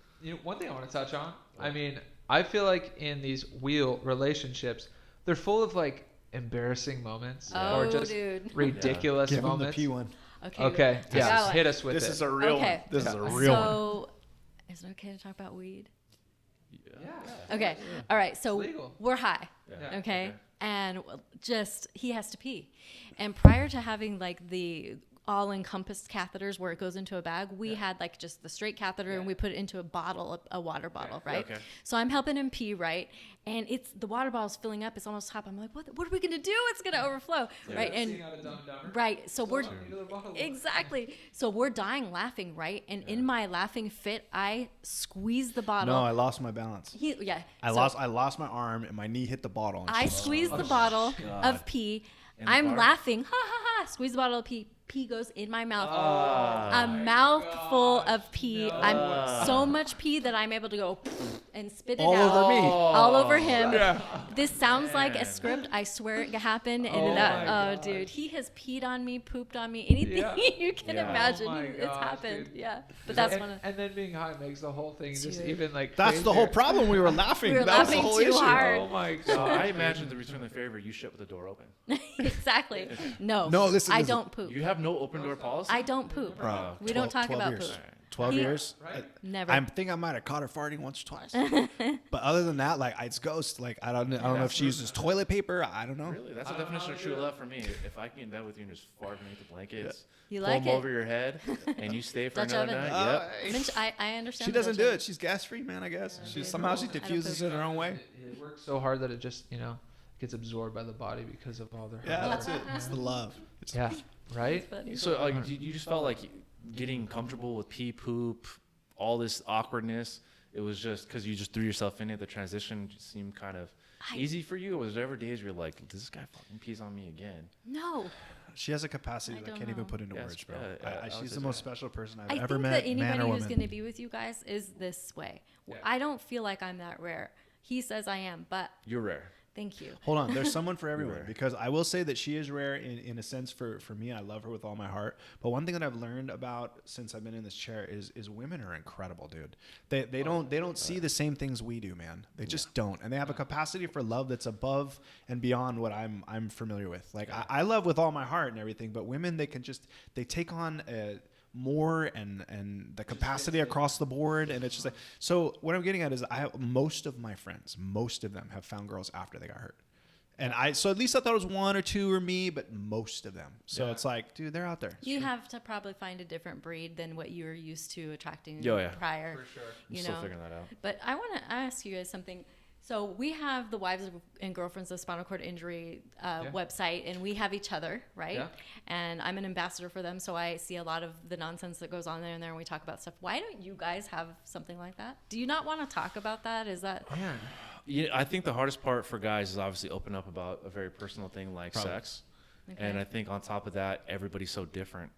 one thing I want to touch on. I mean, I feel like in these wheel relationships, they're full of like embarrassing moments or just ridiculous moments. Give him the P1. Okay. Yeah. Hit us with it. This is a real one. This is a real one. So, is it okay to talk about weed? Yeah. Okay. All right. So we're high. Yeah. Okay. And just he has to pee, and prior to having like the all-encompassed catheters where it goes into a bag, we had like just the straight catheter and we put it into a bottle, a water bottle, right? Okay. So I'm helping him pee, right? And the water bottle's filling up. It's almost top. I'm like, what are we gonna do? It's gonna overflow, right? And right. So we're exactly. So we're dying laughing, right? And in my laughing fit, I squeezed the bottle. No, I lost my balance. I lost my arm and my knee hit the bottle. I squeezed the bottle of pee. I'm laughing, ha ha ha. Squeeze the bottle of pee. Pee goes in my mouth. A mouthful of pee. I'm so much pee that I'm able to go and spit it all out. Over me. All over him. Yeah. This sounds like a script. I swear it happened. And dude, he has peed on me, pooped on me, anything you can imagine. It's happened. Dude. Yeah. But that's one. And then being high makes the whole thing just even like. That's the whole problem. We were laughing. We were laughing was the whole too issue. hard. Oh my god. So I imagine the return of the favor. You shit with the door open. Exactly. No. I don't poop. You have no open door policy. I don't poop. Bro, we don't talk about years. poop. 12 years? Right. Never. I think I might have caught her farting once or twice. But other than that, like, it's ghost. Like, I don't know if she uses toilet paper. I don't know. Really? That's the definition of true love for me. If I can get in bed with you and just fart underneath the blankets, you pull like them it. over your head, and you stay for Dutch another oven. night. Yep. I understand. She doesn't do it. She's gas free, man, I guess. Somehow she diffuses it her own way. It works so hard that it just, gets absorbed by the body because of all their that's it. It's the love. Right? So like you just felt like getting comfortable with pee, poop, all this awkwardness. It was just because you just threw yourself in it. The transition just seemed kind of easy for you. Or was there ever days where you're like, does this guy fucking pees on me again? No. She has a capacity that I can't even put into words, bro. She's the most special person I've ever met, man or woman. I think that anybody who's going to be with you guys is this way. Yeah. I don't feel like I'm that rare. He says I am, but... You're rare. Thank you. Hold on. There's someone for everyone, because I will say that she is rare in a sense for me. I love her with all my heart. But one thing that I've learned about since I've been in this chair is women are incredible, dude. They don't see the same things we do, man. They just don't. And they have a capacity for love that's above and beyond what I'm familiar with. Like I love with all my heart and everything, but women, they take on more and the capacity across the board, and it's just like, so what I'm getting at is most of my friends, most of them have found girls after they got hurt, and so at least I thought it was one or two or me, but most of them. So it's like, dude, they're out there. You have to probably find a different breed than what you were used to attracting prior. For sure. I'm still figuring that out. But I want to ask you guys something. So we have the Wives and Girlfriends of Spinal Cord Injury website, and we have each other, right? Yeah. And I'm an ambassador for them, so I see a lot of the nonsense that goes on there, and we talk about stuff. Why don't you guys have something like that? Do you not want to talk about that? Is that... Yeah, I think the hardest part for guys is obviously open up about a very personal thing like sex. Okay. And I think on top of that, everybody's so different.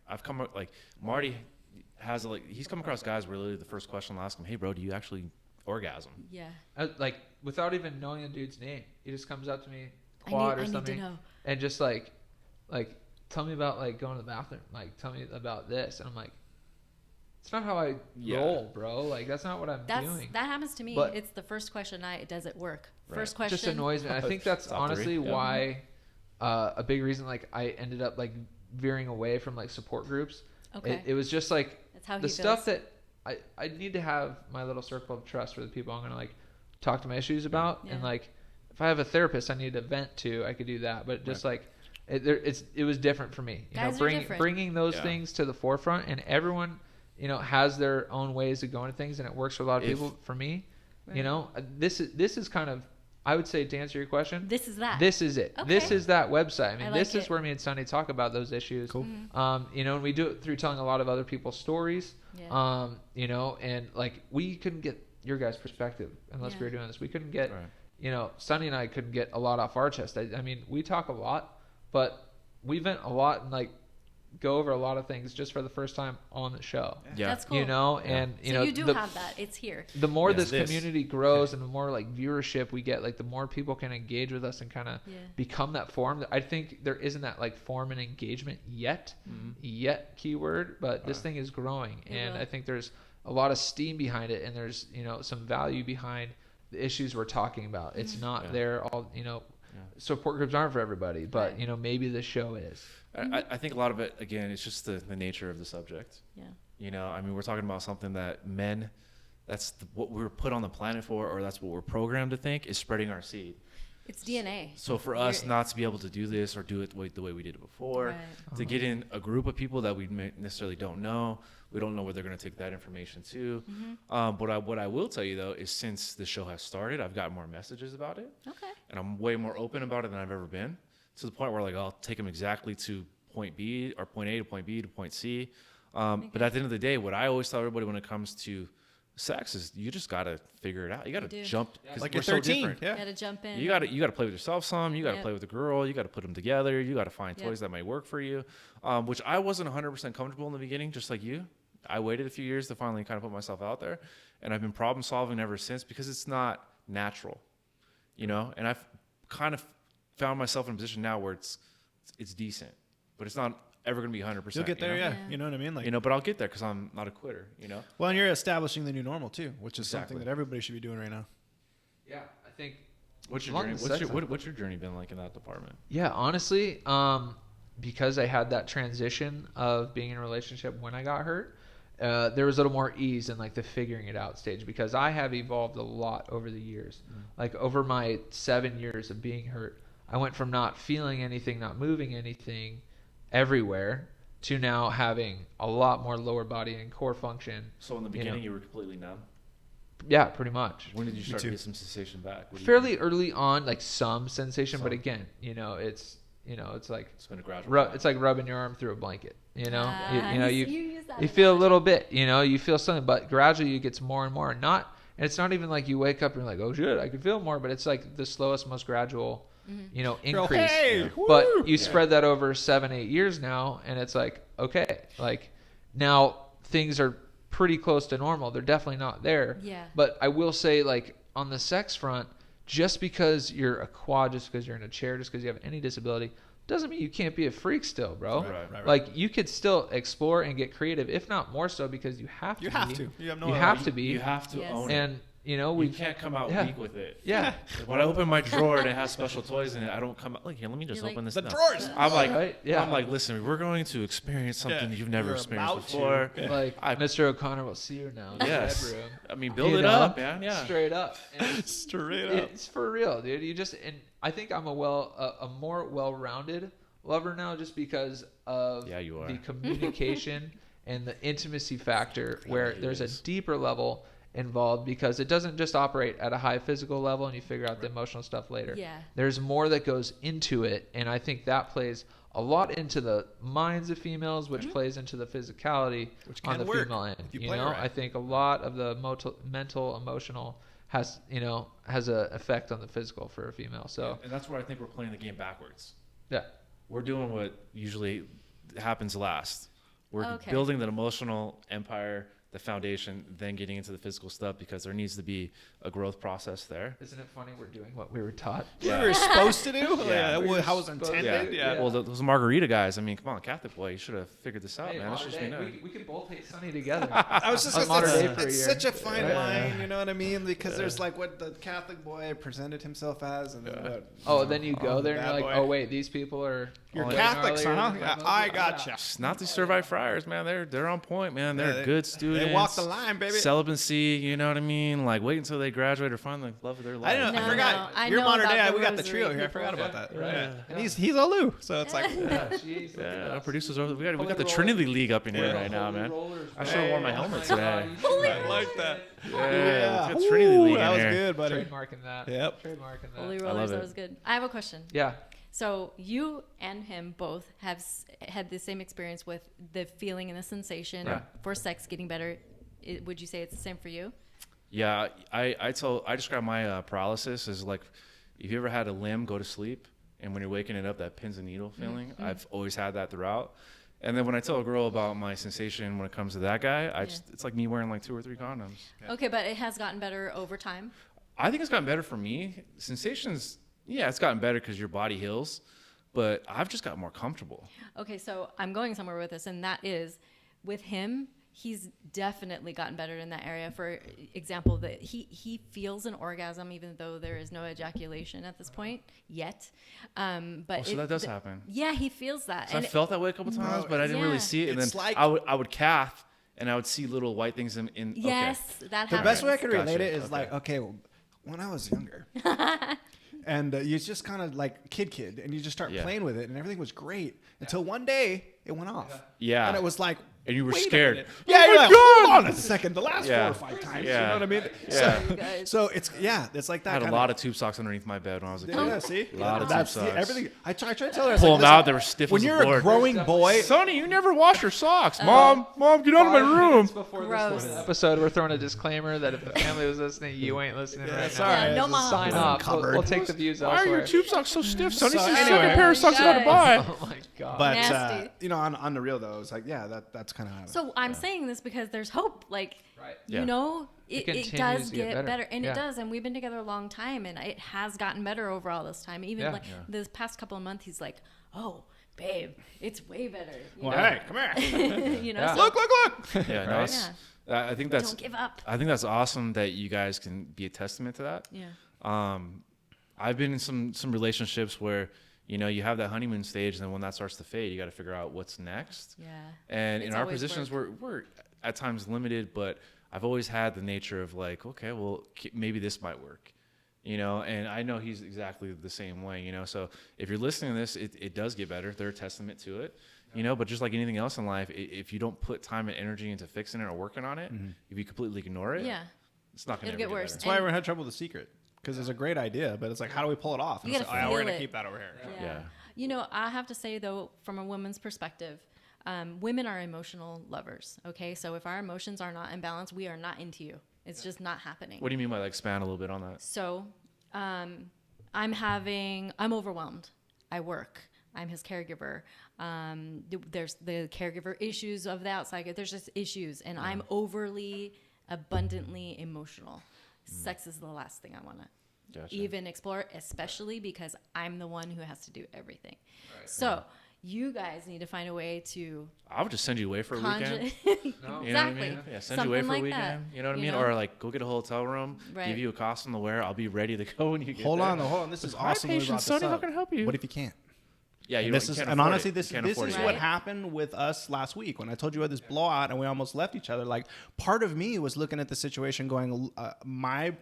Marty has he's come across guys where literally the first question I'll ask him, hey bro, do you actually orgasm? Yeah. Without even knowing the dude's name, he just comes up to me, quad or something, and just like tell me about going to the bathroom, tell me about this, and I'm like, it's not how I roll, bro. That's not what I'm doing. That happens to me. But it's the first question. Does it work? Right. First question. Just annoys me. I think that's honestly why a big reason I ended up veering away from support groups. Okay. It was just that's how the stuff that I need to have my little circle of trust for the people I'm gonna talk to my issues about, and if I have a therapist I need to vent to, I could do that. But just it was different for me. Bringing those things to the forefront, and everyone has their own ways of going to things, and it works for a lot of people. For me, this is kind of, I would say, to answer your question, this is it. Okay. This is that website. I mean, this is where me and Sunny talk about those issues. Cool. Mm-hmm. And we do it through telling a lot of other people's stories. Yeah. And we couldn't get your guys' perspective unless we were doing this. We couldn't get, Sunny and I couldn't get a lot off our chest. I mean, we talk a lot, but we vent a lot, and go over a lot of things just for the first time on the show. Yeah. That's cool. You know, and you so know, you do have that. It's here. The more Yes, this community grows and the more like viewership we get, like the more people can engage with us and kind of become that form. I think there isn't that like form and engagement yet, keyword, but this thing is growing, and I think there's a lot of steam behind it, and there's, you know, some value behind the issues we're talking about. It's not there all, you know, support groups aren't for everybody, but you know, maybe the show is. I think a lot of it, again, it's just the nature of the subject. Yeah. You know, I mean, we're talking about something that men, what we were put on the planet for, or that's what we're programmed to think, is spreading our seed. It's DNA. So for us not to be able to do this or do it the way we did it before, to get in a group of people that we necessarily don't know, we don't know where they're going to take that information to. But what I will tell you, though, is since the show has started, I've got more messages about it. Okay. And I'm way more open about it than I've ever been, to the point where like I'll take them exactly to point B or point A to point B to point C. But at the end of the day, what I always tell everybody when it comes to sex is you just got to figure it out. You got to jump. Like we're you're 13. So different. You got to jump in. You got to play with yourself some. You got to play with a girl. You got to put them together. You got to find toys that might work for you, which I wasn't 100% comfortable in the beginning, just like you. I waited a few years to finally kind of put myself out there, and I've been problem solving ever since because it's not natural, you know. And I've kind of found myself in a position now where it's decent, but it's not ever going to be 100%. You'll get there, you know what I mean? Like, you know, but I'll get there because I'm not a quitter, you know? Well, and you're establishing the new normal, too, which is something that everybody should be doing right now. Yeah, I think. What's your journey? What's your journey been like in that department? Yeah, honestly, because I had that transition of being in a relationship when I got hurt, there was a little more ease in like the figuring it out stage, because I have evolved a lot over the years. Like over my 7 years of being hurt, I went from not feeling anything, not moving anything everywhere, to now having a lot more lower body and core function. So in the beginning, you were completely numb? Yeah, pretty much. When did you start to get some sensation back? Fairly early on, like some sensation, but again, you know, it's like it's been a gradual it's like rubbing your arm through a blanket. You know, you feel a little bit. You know, you feel something, but gradually it gets more and more. And it's not even like you wake up and you're like, oh shit, I can feel more. But it's like the slowest, most gradual, you know, increase. Hey, but you spread that over 7-8 years now, and it's like, okay, like now things are pretty close to normal. They're definitely not there. Yeah. But I will say, like on the sex front, just because you're a quad, just because you're in a chair, just because you have any disability, doesn't mean you can't be a freak still, bro. Right. Like you could still explore and get creative, if not more so, because you have to. You have to. You have no. You have to be. You have to own it. And you know, you can't come out weak with it. Yeah. When I open my drawer and it has special toys in it, I don't come out like, here, let me just open this. The drawers. I'm like, I'm like, listen, we're going to experience something you've never experienced before. Like Mr. O'Connor will see you now in the bedroom. I mean, build it up, man. Yeah. Straight up. Straight up. It's for real, dude. And I think I'm a more well-rounded lover now, just because of the communication and the intimacy factor, where there's a deeper level involved, because it doesn't just operate at a high physical level and you figure out the emotional stuff later. There's more that goes into it, and I think that plays a lot into the minds of females, which plays into the physicality on the female end. You know, I think a lot of the mental, emotional has a effect on the physical for a female. So and that's where I think we're playing the game backwards. Yeah. We're doing what usually happens last. We're building the emotional empire, the foundation, then getting into the physical stuff, because there needs to be a growth process there. Isn't it funny we're doing what we were taught? We were supposed to do? How it was intended? Yeah. Well, those Margarita guys, I mean, come on, Catholic boy, you should have figured this out, man. That's just we could both hate Sunny together. I was just going to say, it's such a fine Right. line, you know what I mean? Because there's like what the Catholic boy presented himself as, and then then you go there and you're like, oh wait, these people are... You're Catholics, huh? Yeah, I gotcha. It's not the Servite Friars, man. They're on point, man. They're good students. They walk the line, baby. Celibacy, you know what I mean? Like, wait until they graduate or find the love of their life. I forgot. You're modern day. We got the trio here. I forgot about that. Right. And he's Olu, so it's like... Our producers, we got the Trinity League up in here right now, man. I should have worn my helmet today. I like that. Yeah. Got Trinity League in that was here. good, buddy. Trademarking that. Yep. Trademarking that. Holy rollers, that was good. I have a question. Yeah. So you and him both have had the same experience with the feeling and the sensation for sex getting better. Would you say it's the same for you? Yeah, I describe my paralysis as like, if you ever had a limb go to sleep, and when you're waking it up, that pins and needle feeling. I've always had that throughout. And then when I tell a girl about my sensation when it comes to that guy, it's like me wearing like 2 or 3 condoms. Yeah. Okay, but it has gotten better over time. I think it's gotten better for me. Sensations, it's gotten better because your body heals, but I've just gotten more comfortable. Okay, so I'm going somewhere with this, and that is with him. He's definitely gotten better in that area. For example, that he feels an orgasm even though there is no ejaculation at this point yet. But so that does happen. Yeah, he feels that. So I felt that way a couple times, but I didn't really see it. And then like, I would calf, and I would see little white things in. Yes, okay. that happens. The best way I could relate Gotcha. it is like, okay, well, when I was younger, and you just kind of like kid, and you just start playing with it, and everything was great until one day it went off. Yeah. And it was like, and you were scared. Yeah, you're like, hold on a second. The last 4 or 5 times. Yeah. You know what I mean? Yeah. So it's like that. I had a lot of tube socks underneath my bed when I was a kid. Yeah, see? A lot of tube socks. Everything. I try to tell her. Pull them out. They were stiff when as a you're board. a growing boy. Sonny, you never wash your socks. Mom, get out of my room. Before Gross. this episode, we're throwing a disclaimer that if the family was listening, you ain't listening right That's now. all right. Yeah, no mom. Sign off. We'll take the views Why are elsewhere. your tube socks so stiff, Sonny? So This is the anyway. second pair of socks I got to buy. Oh my god. But Nasty. on the real though, it's like that's kind of. So I'm saying this because there's hope. Like, Right. Yeah. you know, It it continues does to get better. and Yeah. it does. And we've been together a long time, and it has gotten better over all this time. Even Yeah. like this past couple of months, he's like, "Oh, babe, it's way better." You Well, know? hey, come here. You know, Yeah. so Look. Yeah, no, Right? it's, I think that's don't give up. I think that's awesome that you guys can be a testament to that. Yeah. I've been in some relationships where you have that honeymoon stage, and then when that starts to fade, you got to figure out what's next. Yeah. And It's in our always positions, we're at times limited, but I've always had the nature of like, okay, well, maybe this might work, and I know he's exactly the same way, so if you're listening to this, it does get better. They're a testament to it, but just like anything else in life, if you don't put time and energy into fixing it or working on it, if you completely ignore it, it's not going to It'll get worse. That's why everyone had trouble with The Secret, because it's a great idea, but it's like, how do we pull it off? And You it's gotta like, we're feel gonna it. keep that over here. Yeah. I have to say though, from a woman's perspective, women are emotional lovers. Okay, so if our emotions are not in balance, we are not into you. It's just not happening. What do you mean by like expand a little bit on that? So, I'm overwhelmed. I work. I'm his caregiver. There's the caregiver issues of the outside. There's just issues, and I'm overly, abundantly emotional. Sex is the last thing I want to even explore, especially because I'm the one who has to do everything. Right. So you guys need to find a way to. I would just send you away for a weekend. No. You know what I Exactly. mean? Yeah, send Something you away for like a weekend. that, You know what I you mean? know? Or like go get a hotel room, Right. give you a costume to wear. I'll be ready to go when you get Hold there. on. This is Hi, awesome. we brought patient this Sonny, how up. can I help you? What if you can't? Yeah, you And don't, this you is, can't and afford honestly, it. this You can't is afford it. what Right. happened with us last week when I told you about this blowout and we almost left each other. Like, part of me was looking at the situation, going, my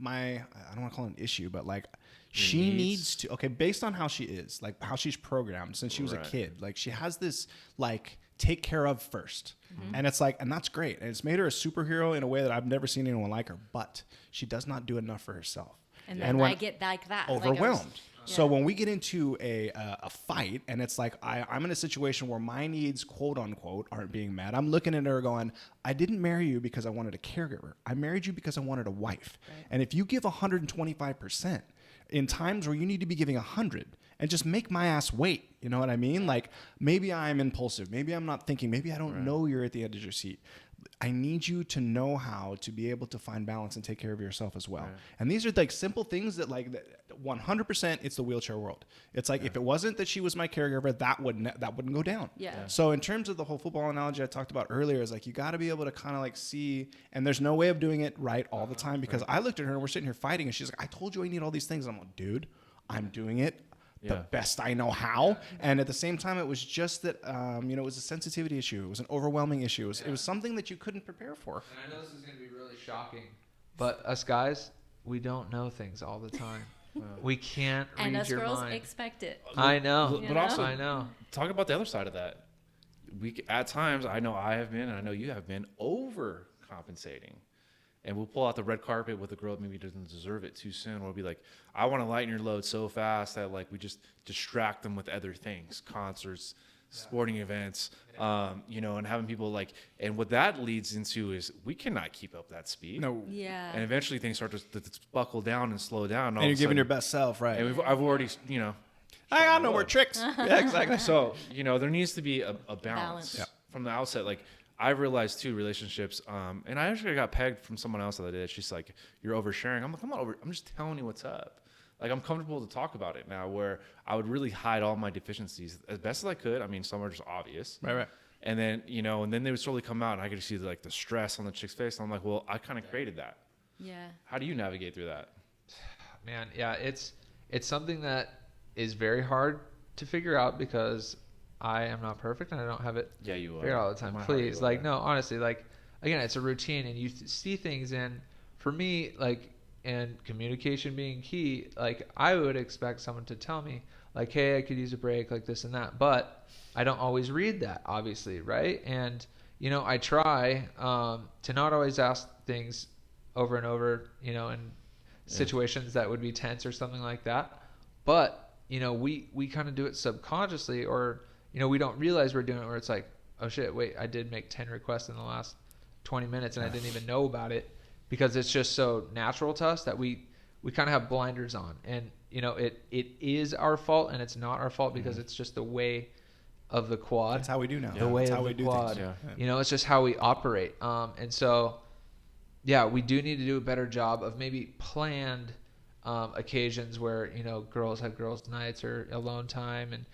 I don't want to call it an issue, but like, she needs to. Okay, based on how she is, like how she's programmed since she was a kid, like she has this like take care of first, and it's like, and that's great, and it's made her a superhero in a way that I've never seen anyone like her. But she does not do enough for herself. And then I get like that. Overwhelmed. So when we get into a fight and it's like I'm in a situation where my needs, quote unquote, aren't being met, I'm looking at her going, I didn't marry you because I wanted a caregiver. I married you because I wanted a wife. Right. And if you give 125% in times where you need to be giving 100, and just make my ass wait, you know what I mean? Like, maybe I'm impulsive, maybe I'm not thinking, maybe I don't know you're at the edge of your seat. I need you to know how to be able to find balance and take care of yourself as well. Right. And these are like simple things that 100% it's the wheelchair world. It's like, if it wasn't that she was my caregiver, that wouldn't go down. Yeah. So in terms of the whole football analogy I talked about earlier, is like, you got to be able to kind of like see, and there's no way of doing it right all the time, because I looked at her and we're sitting here fighting and she's like, I told you I need all these things. And I'm like, dude, I'm doing it the best I know how. And at the same time, it was just that, it was a sensitivity issue. It was an overwhelming issue. It was something that you couldn't prepare for. And I know this is going to be really shocking, but us guys, we don't know things all the time. We can't read and us your girls mind. expect it. I know. But also, I know. Talk about the other side of that. At times, I know I have been, and I know you have been, over-compensating. And we'll pull out the red carpet with a girl that maybe doesn't deserve it too soon. We'll be like, I want to lighten your load so fast that like we just distract them with other things, concerts, sporting events, and having people like, and what that leads into is we cannot keep up that speed. No. Yeah. And eventually things start to buckle down and slow down. And you're giving your best self, right? And I've already, I got no more tricks. Yeah, exactly. So, there needs to be a balance from the outset. Like, I realized too, relationships, and I actually got pegged from someone else the other day. She's like, "You're oversharing." I'm like, "I'm not over. I'm just telling you what's up." Like, I'm comfortable to talk about it now, where I would really hide all my deficiencies as best as I could. I mean, some are just obvious. Right. And then, and then they would slowly come out, and I could see the stress on the chick's face. And I'm like, well, I kind of created that. Yeah. How do you navigate through that? Man, yeah, it's something that is very hard to figure out because I am not perfect and I don't have it figured out all the time. Please, no, honestly, again, it's a routine and you see things, and for me, and communication being key, I would expect someone to tell me, hey, I could use a break, this and that, but I don't always read that, obviously, right? And, I try to not always ask things over and over, in situations that would be tense or something like that, but, we kind of do it subconsciously, or we don't realize we're doing it, where it's like, oh shit, wait, I did make 10 requests in the last 20 minutes and I didn't even know about it, because it's just so natural to us that we kind of have blinders on. And, it is our fault and it's not our fault because it's just the way of the quad. That's how we do now. The way of the quad. Yeah. It's just how we operate. And so, yeah, we do need to do a better job of maybe planned occasions where, girls have girls' nights or alone time. And,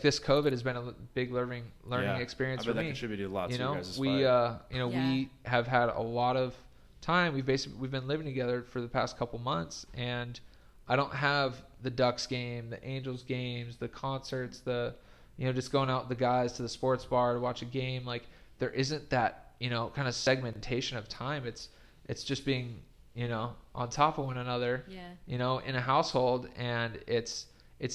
this COVID has been a big learning experience for me. That contributed a lot to you guys' we have had a lot of time. We've been living together for the past couple months, and I don't have the Ducks game, the Angels games, the concerts, the just going out with the guys to the sports bar to watch a game. There isn't that kind of segmentation of time. It's just being on top of one another, in a household, and it's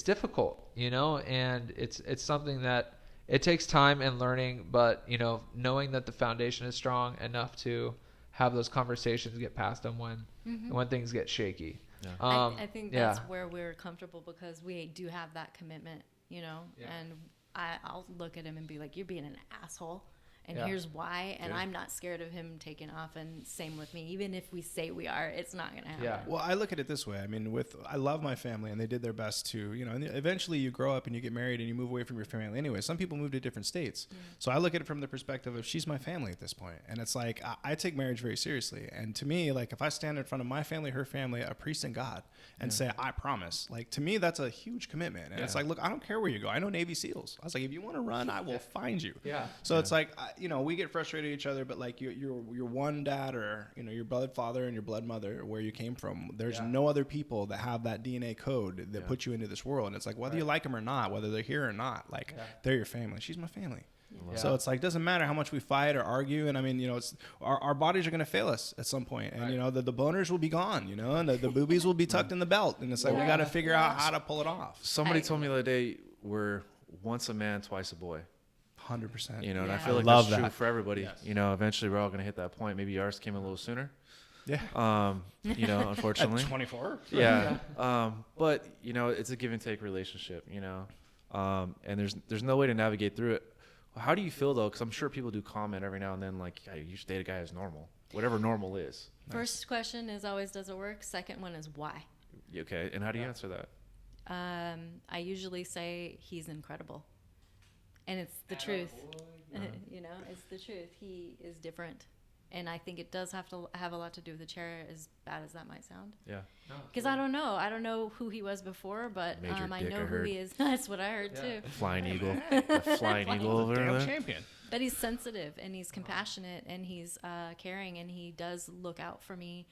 difficult, and it's something that it takes time and learning, but knowing that the foundation is strong enough to have those conversations, get past them when things get shaky. Yeah. I think that's where we're comfortable, because we do have that commitment, and I'll look at him and be like, you're being an asshole. And here's why. And I'm not scared of him taking off. And same with me. Even if we say we are, it's not going to happen. Yeah. Well, I look at it this way. I mean, I love my family, and they did their best to, and eventually you grow up and you get married and you move away from your family anyway. Some people move to different states. So I look at it from the perspective of, she's my family at this point. And it's like, I take marriage very seriously. And to me, if I stand in front of my family, her family, a priest and God, and say, I promise, to me, that's a huge commitment. And it's like, look, I don't care where you go. I know Navy SEALs. I was like, if you want to run, I will find you. Yeah. So it's like, we get frustrated at each other, but your one dad, or your blood father and your blood mother, where you came from, there's no other people that have that DNA code that put you into this world. And it's like, whether you like them or not, whether they're here or not, they're your family. She's my family. Yeah. So it's like, doesn't matter how much we fight or argue. And I mean, it's our bodies are going to fail us at some point. And, the boners will be gone, and the boobies will be tucked in the belt. And it's like, we got to figure out how to pull it off. Somebody told me the other day, we're once a man, twice a boy. 100%. And I feel like that's true for everybody. Yes. Eventually we're all going to hit that point. Maybe ours came a little sooner. Yeah. Unfortunately. At 24. Yeah. But it's a give and take relationship. And there's no way to navigate through it. How do you feel though? Because I'm sure people do comment every now and then, you should date a guy as normal, whatever normal is. First question is always, does it work? Second one is why. Okay. And how do you answer that? I usually say he's incredible. And it's the truth. It's the truth. He is different. And I think it does have to have a lot to do with the chair, as bad as that might sound. Yeah. Because I don't know. I don't know who he was before, but I know who he is. That's what I heard too. Flying eagle. A flying eagle over there. Champion. But he's sensitive, and he's compassionate, and he's caring, and he does look out for me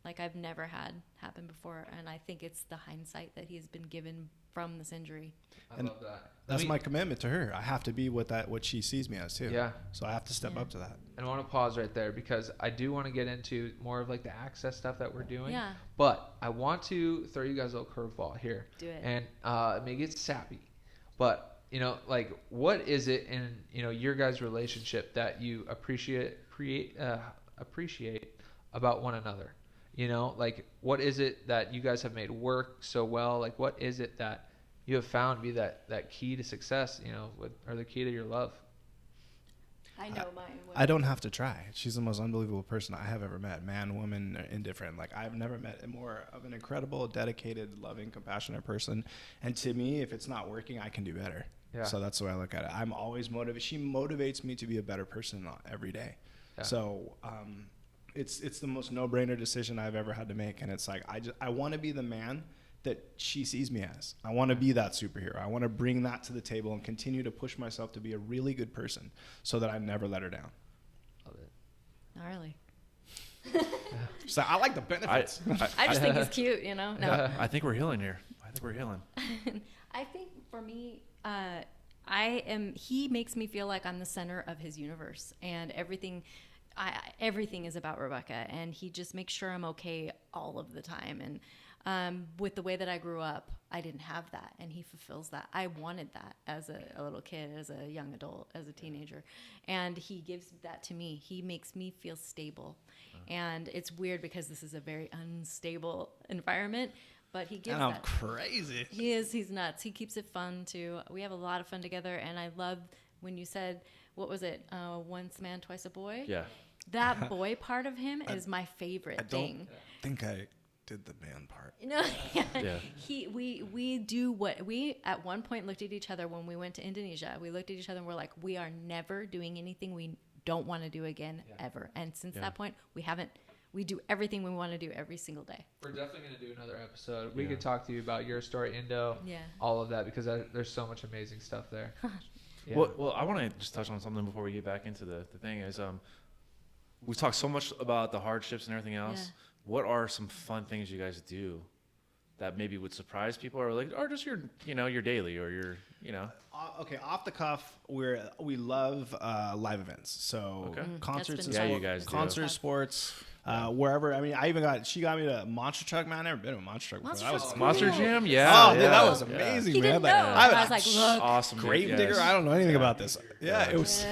like I've never had happen before. And I think it's the hindsight that he's been given from this injury. I love that. That's my commitment to her. I have to be what she sees me as too. Yeah. So I have to step up to that. And I want to pause right there, because I do want to get into more of the access stuff that we're doing. Yeah. But I want to throw you guys a little curveball here. Do it. And it may get sappy, but what is it in your guys' relationship that you appreciate about one another? What is it that you guys have made work so well? What is it that you have found to be that key to success, or the key to your love? I know mine. I don't have to try. She's the most unbelievable person I have ever met. Man, woman, indifferent. Like, I've never met more of an incredible, dedicated, loving, compassionate person. And to me, if it's not working, I can do better. Yeah. So that's the way I look at it. I'm always motivated. She motivates me to be a better person every day. Yeah. So it's the most no-brainer decision I've ever had to make. And it's like, I want to be the man that she sees me as. I want to be that superhero. I want to bring that to the table and continue to push myself to be a really good person so that I never let her down. Love it. Gnarly. So I like the benefits. I just think he's cute, you know? No. I think we're healing here. I think for me, he makes me feel like I'm the center of his universe, and everything is about Rebecca, and he just makes sure I'm okay all of the time. And with the way that I grew up, I didn't have that, and he fulfills that. I wanted that as a little kid, as a young adult, as a teenager, and he gives that to me. He makes me feel stable, and it's weird because this is a very unstable environment, but he gives that. I'm crazy. He is. He's nuts. He keeps it fun too. We have a lot of fun together, and I love when you said, what was it? Once a man, twice a boy. Yeah. That boy part of him is my favorite thing. I think I did the man part. No, yeah. We do what we at one point looked at each other when we went to Indonesia. We looked at each other and we're like, we are never doing anything we don't want to do again ever. And since that point, we do everything we want to do every single day. We're definitely going to do another episode. We could talk to you about your story, Indo, all of that, because there's so much amazing stuff there. Well, I want to just touch on something before we get back into the thing is, we've talked so much about the hardships and everything else. Yeah. What are some fun things you guys do that maybe would surprise people, or just your daily, or your, Okay, off the cuff, we love live events. So concerts, concerts, sports, wherever. I mean, she got me to Monster Truck. Man, I never been to a Monster Truck before. That was Monster Jam. Dude, that was amazing. He man. Didn't know. I was like, look, awesome. Grave digger. I don't know anything about this. Yeah, it was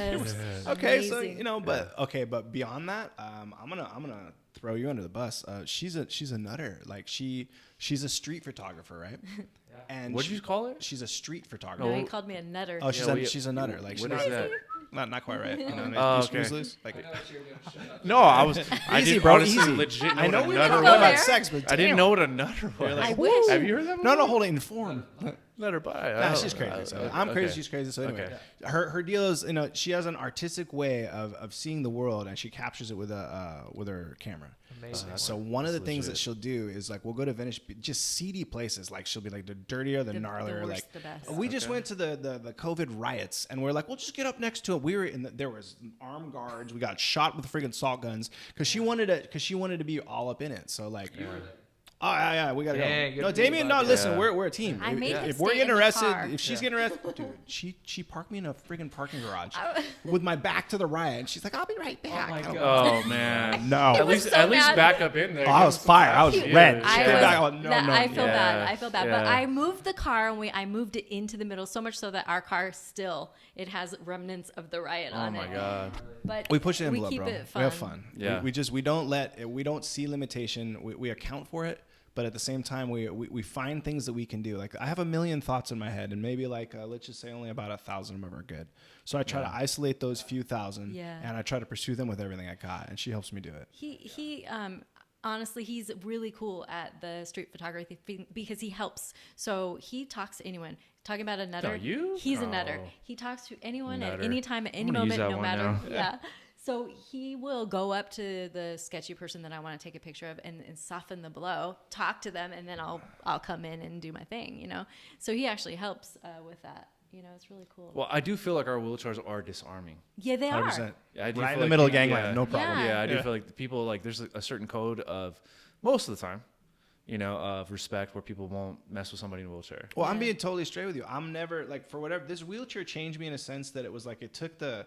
okay. Amazing. So but beyond that, I'm gonna throw you under the bus. She's a nutter. Like she's a street photographer, right? And what did you call it? She's a street photographer. No, he called me a nutter. Oh, she's a nutter. Like, what is that? Not quite right. Okay. Like, no, I easy, didn't, bro. honestly, Easy. legit. I know we were talking go about there. sex, but I didn't know what a nutter was. I wish. Have you heard that? No, hold it in form. Let her buy. Nah, she's crazy. So I'm crazy. She's crazy. So anyway, her deal is, she has an artistic way of seeing the world, and she captures it with her camera. Amazing. So one of the things that she'll do is like, we'll go to Venice, just seedy places. Like she'll be like the dirtier, the gnarlier. The worst, like the best. We just went to the COVID riots, and we're like, we'll just get up next to it. We were there was armed guards. We got shot with friggin' salt guns because she wanted to be all up in it. So like. Oh yeah, we gotta go. No, Damian, no, listen, we're a team. If we're getting arrested, if she's getting arrested, dude, she parked me in a friggin' parking garage with my back to the riot, and she's like, "I'll be right back." Oh my God. Oh man, no. At least back up in there. Oh, I was fire. I was red. I feel bad. I feel bad. Yeah. But I moved the car and I moved it into the middle so much so that our car it has remnants of the riot on it. Oh my God. But we push the envelope, we keep bro. it fun. We have fun. Yeah. We don't see limitation. We account for it. But at the same time, we find things that we can do. Like I have a million thoughts in my head, and maybe let's just say only about 1,000 of them are good. So I try to isolate those few thousand, and I try to pursue them with everything I got, and she helps me do it. He honestly, he's really cool at the street photography thing because he helps. So he talks to anyone. Talking about a nutter, he's a nutter. He talks to anyone at any time, at any moment, no matter. Yeah. So he will go up to the sketchy person that I want to take a picture of and soften the blow, talk to them, and then I'll come in and do my thing, So he actually helps with that. It's really cool. Well, I do feel like our wheelchairs are disarming. Yeah, they 100%. are. Yeah, I do right feel in the middle of gangland, no problem. Yeah, I do feel like the people, there's a certain code of, most of the time, of respect where people won't mess with somebody in a wheelchair. Well, I'm being totally straight with you. I'm never, for whatever, this wheelchair changed me in a sense that it was like it took the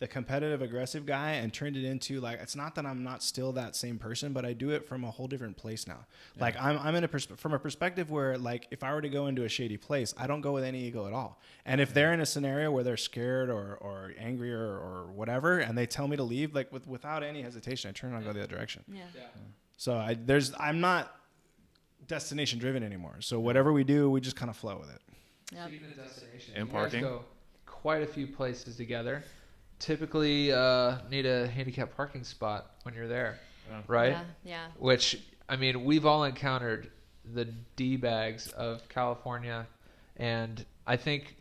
competitive aggressive guy and turned it into it's not that I'm not still that same person, but I do it from a whole different place now. Yeah. Like I'm in from a perspective where if I were to go into a shady place, I don't go with any ego at all. And if they're in a scenario where they're scared or angry or whatever, and they tell me to leave, without any hesitation, I turn around and go the other direction. Yeah. So I'm not destination driven anymore. So whatever we do, we just kind of flow with it. Yep. Speaking of destination, and you parking, guys go quite a few places together. typically need a handicap parking spot when you're there, right? Yeah. Which, I mean, we've all encountered the D-bags of California, and I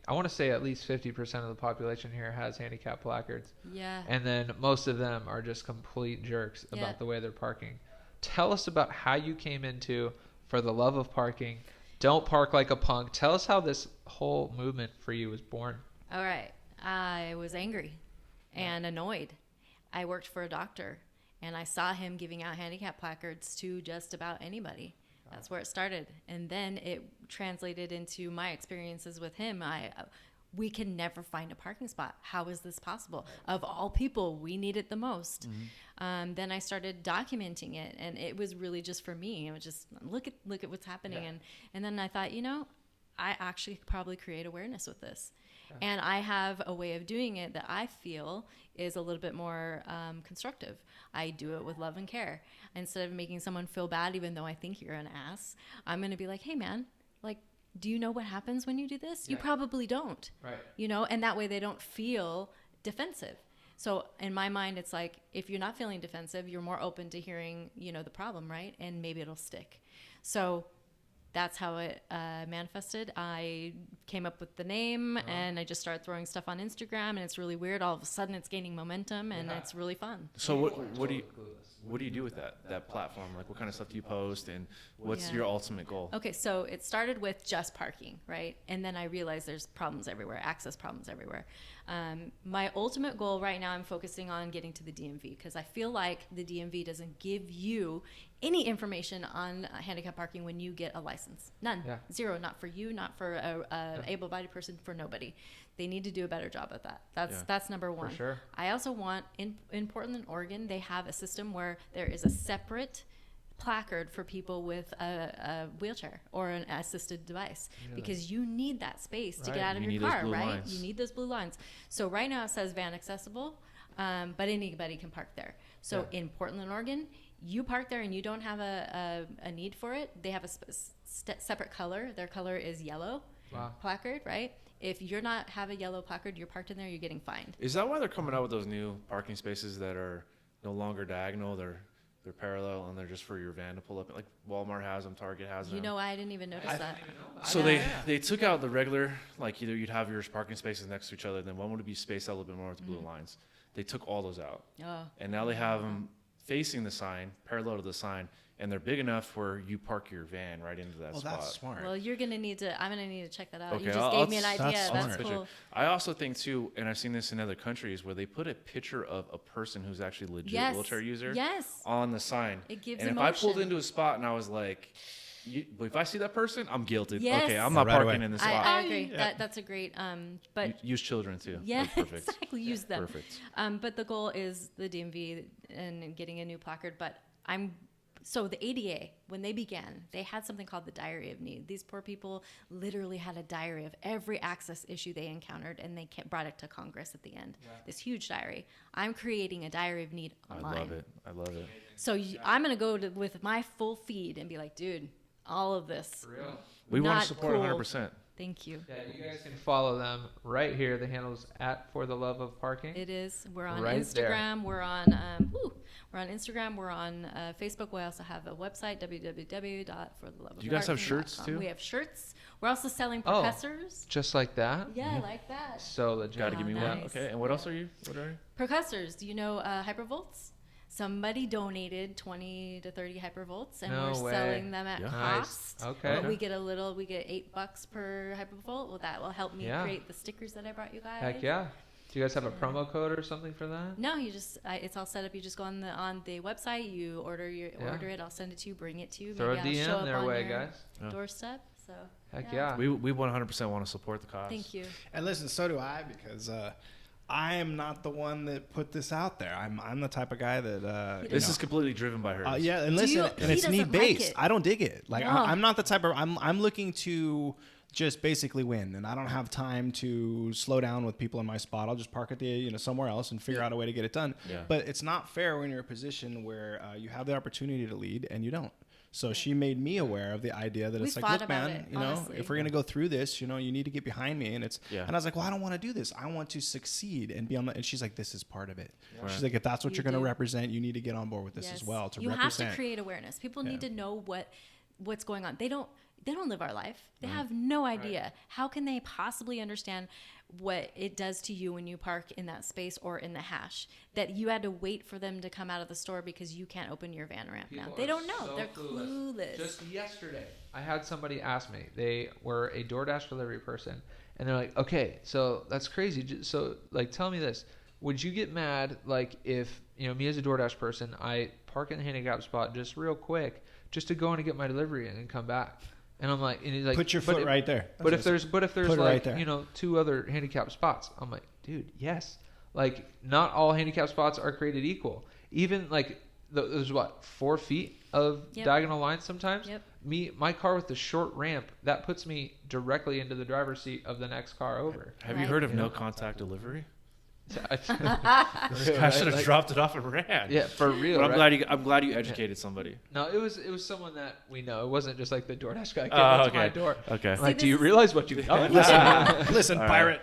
want to say at least 50% of the population here has handicap placards. Yeah. And then most of them are just complete jerks about the way they're parking. Tell us about how you came into For the Love of Parking. Don't park like a punk. Tell us how this whole movement for you was born. All right. I was angry and annoyed. I worked for a doctor, and I saw him giving out handicap placards to just about anybody. That's where it started. And then it translated into my experiences with him. We can never find a parking spot. How is this possible? Of all people, we need it the most. Mm-hmm. Then I started documenting it, and it was really just for me. It was just look at what's happening. Yeah. And then I thought, I actually could probably create awareness with this. Yeah. And I have a way of doing it that I feel is a little bit more constructive. I do it with love and care. Instead of making someone feel bad, even though I think you're an ass, I'm going to be like, hey, man, do you know what happens when you do this? You probably don't. Right. And that way they don't feel defensive. So in my mind, it's like, if you're not feeling defensive, you're more open to hearing, the problem, right? And maybe it'll stick. So that's how it manifested. I came up with the name, and I just started throwing stuff on Instagram, and it's really weird. All of a sudden, it's gaining momentum, and it's really fun. So what do you do with that platform? Like, what kind of stuff do you post, and what's your ultimate goal? Okay, so it started with just parking, right? And then I realized there's problems everywhere, access problems everywhere. My ultimate goal right now, I'm focusing on getting to the DMV, because I feel like the DMV doesn't give you any information on handicap parking when you get a license. None. Yeah. Zero. Not for you, not for a able-bodied person, for nobody. They need to do a better job at that. That's number one. For sure. I also want, in Portland, Oregon, they have a system where there is a separate placard for people with a wheelchair or an assisted device, because you need that space to get out of your car, right? Lines. You need those blue lines. So right now it says van accessible, but anybody can park there. So in Portland, Oregon, you park there and you don't have a need for it. They have a separate color. Their color is yellow placard, right? If you're not have a yellow placard, you're parked in there, you're getting fined. Is that why they're coming out with those new parking spaces that are no longer diagonal? They're parallel, and they're just for your van to pull up. Like Walmart has them, Target has them. I didn't even notice that. So they took out the regular, like either you'd have your parking spaces next to each other, then one would be spaced out a little bit more with the blue lines. They took all those out. Oh. And now they have them facing the sign, parallel to the sign, and they're big enough where you park your van right into that spot. That's smart. Well, I'm going to need to check that out. Okay, you just gave me an idea. That's cool. I also think, too, and I've seen this in other countries, where they put a picture of a person who's actually legit wheelchair user on the sign. It gives emotion. And if I pulled into a spot and I was like, if I see that person, I'm guilty. Yes. Okay, I'm not parking in this spot. I agree. Yeah. That's a great. But use children too. Yeah, exactly. Use them. Perfect. But the goal is the DMV and getting a new placard. But so the ADA, when they began, they had something called the Diary of Need. These poor people literally had a diary of every access issue they encountered, and they brought it to Congress at the end. Yeah. This huge diary. I'm creating a Diary of Need online. I love it. So I'm going to go with my full feed and be like, dude, all of this. For real. We want to support 100%. Thank you. Yeah, you guys can follow them right here. The handle's @For the Love of Parking. It is. We're on Instagram. There. We're on Instagram. We're on Facebook. We also have a website, www.fortheloveofparking.com. Do you guys have shirts too? We have shirts. We're also selling percussors. Just like that? Yeah, like that. So legit. Gotta give me one. Okay. And what else are you? Percussors. Do you know hypervolts? Somebody donated 20 to 30 hypervolts, and we're selling them at cost. Nice. Okay. But we get $8 per hypervolt. Well, that will help me create the stickers that I brought you guys. Heck yeah. Do you guys have a promo code or something for that? No, you just it's all set up. You just go on the website, you order it, I'll send it to you, bring it to you. Throw maybe a DM their way, guys. Doorstep. So heck yeah. We 100% want to support the cause. Thank you. And listen, so do I, because I am not the one that put this out there. I'm the type of guy that this is completely driven by her. Yeah, and listen, and it's need based. I don't dig it. Like I'm not the type of I'm looking to just basically win, and I don't have time to slow down with people in my spot. I'll just park at the somewhere else and figure out a way to get it done. Yeah. But it's not fair when you're in a position where you have the opportunity to lead and you don't. So she made me aware of the idea that it's like, look, man, you know, if we're going to go through this, you know, you need to get behind me. And and I was like, well, I don't want to do this. I want to succeed and be on and she's like, this is part of it. Right. She's like, if that's what you're going to represent, you need to get on board with this as well to represent. You have to create awareness. People need to know what's going on. They don't live our life. They have no idea. Right. How can they possibly understand what it does to you when you park in that space or in the hash, that you had to wait for them to come out of the store because you can't open your van ramp now? They don't know. So they're clueless. Just yesterday, I had somebody ask me, they were a DoorDash delivery person, and they're like, okay, so that's crazy. So like, tell me this. Would you get mad, like, if, you know, me as a DoorDash person, I park in the handicap spot just real quick just to go in and get my delivery and then come back? And I'm like, and he's like, put your foot right there. But if there's like, you know, 2 other handicap spots, I'm like, dude, yes. Like, not all handicap spots are created equal. Even like there's 4 feet of diagonal lines sometimes. My car with the short ramp, that puts me directly into the driver's seat of the next car over. Have you heard of no contact delivery? I should have dropped it off and ran. Yeah, for real. But I'm glad you educated somebody. No, it was someone that we know. It wasn't just like the DoorDash guy came up to my door. Okay. Like, do you realize what you've done? Listen, pirate.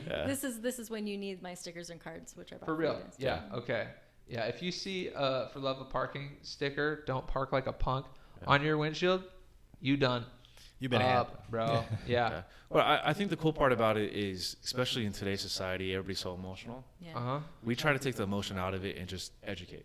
Yeah. This is when you need my stickers and cards, which I bought for real. Yeah. Okay. Yeah. If you see for love of parking sticker, don't park like a punk on your windshield, you done. You've been up, bro. Yeah. Well, I think the cool part about it is, especially in today's society, everybody's so emotional. Yeah. We try to take the emotion out of it and just educate.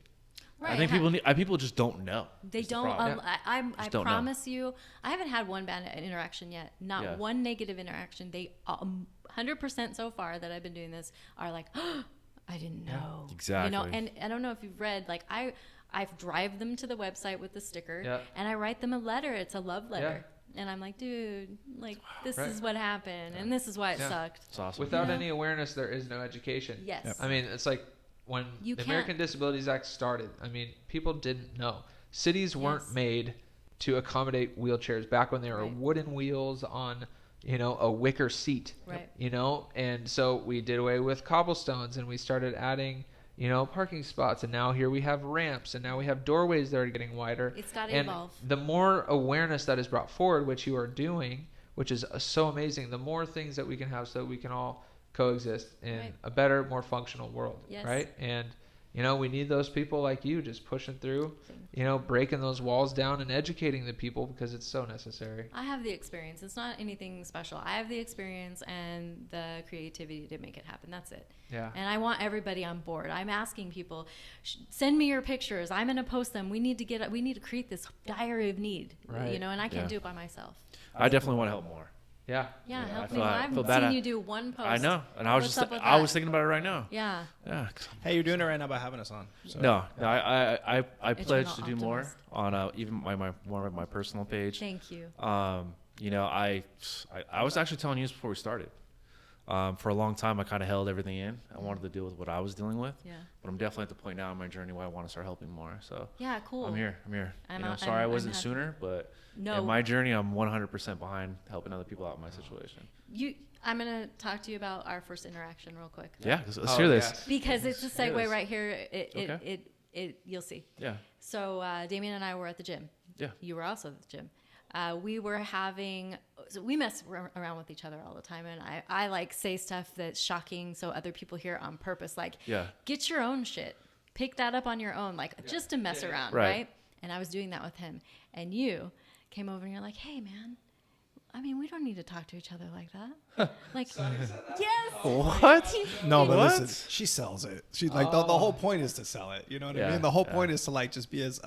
Right. I think people just don't know. They don't. I promise you, I haven't had one bad interaction yet. Not one negative interaction. They 100% so far that I've been doing this are like, oh, I didn't know. Exactly. You know, and I don't know if you've read, like I've drive them to the website with the sticker, and I write them a letter. It's a love letter. Yeah. And I'm like, dude, like, this is what happened, and this is why it sucked. It's awesome. Without any awareness, there is no education. Yes. Yep. I mean, it's like when the American Disabilities Act started, I mean, people didn't know. Cities weren't made to accommodate wheelchairs back when they were wooden wheels on, you know, a wicker seat. Right. You know, and so we did away with cobblestones, and we started adding, you know, parking spots, and now here we have ramps, and now we have doorways that are getting wider. It's got to evolve. The more awareness that is brought forward, which you are doing, which is so amazing, the more things that we can have so we can all coexist in a better, more functional world, right? And, you know, we need those people like you just pushing through, you know, breaking those walls down and educating the people because it's so necessary. I have the experience. It's not anything special. I have the experience and the creativity to make it happen. That's it. Yeah. And I want everybody on board. I'm asking people, send me your pictures. I'm going to post them. We need to create this diary of need, you know, and I can't do it by myself. I definitely want to help more. Yeah. Yeah, help me. I've seen you do one post. I know, and I was thinking about it right now. Yeah. Yeah. Hey, you're doing it right now by having us on. So. No, I pledge to do more on even my personal page. Thank you. You know, I was actually telling you this before we started. For a long time, I kind of held everything in. I wanted to deal with what I was dealing with. Yeah. But I'm definitely at the point now in my journey where I want to start helping more. So yeah, cool. I'm here. Sorry I wasn't sooner, but in my journey, I'm 100% behind helping other people out in my situation. I'm gonna talk to you about our first interaction real quick. Yeah, let's hear this. Because it's a segue right here. You'll see. Yeah. So Damian and I were at the gym. Yeah. You were also at the gym. We mess around with each other all the time, and I like say stuff that's shocking so other people hear it on purpose, like get your own shit, pick that up on your own, like just to mess around, right? And I was doing that with him, and you came over and you're like, hey man, I mean, we don't need to talk to each other like that. Like, yes. What? No, but listen, she sells it. She's like, the whole point is to sell it. You know what I mean? The whole point is to like just be as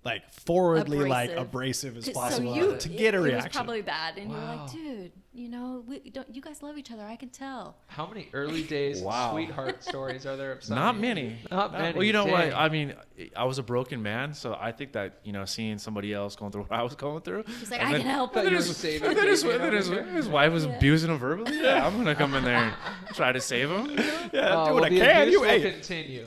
like forwardly abrasive as possible to get a reaction. It was probably bad, and you were like, dude, you know, you guys love each other. I can tell. How many early days sweetheart stories are there of Not many. Not many. Well, you know what? I mean, I was a broken man, so I think that, you know, seeing somebody else going through what I was going through. He's like, I can help. And then his wife was abusing him verbally. Yeah, I'm gonna come in there and try to save him. Yeah, do what I can.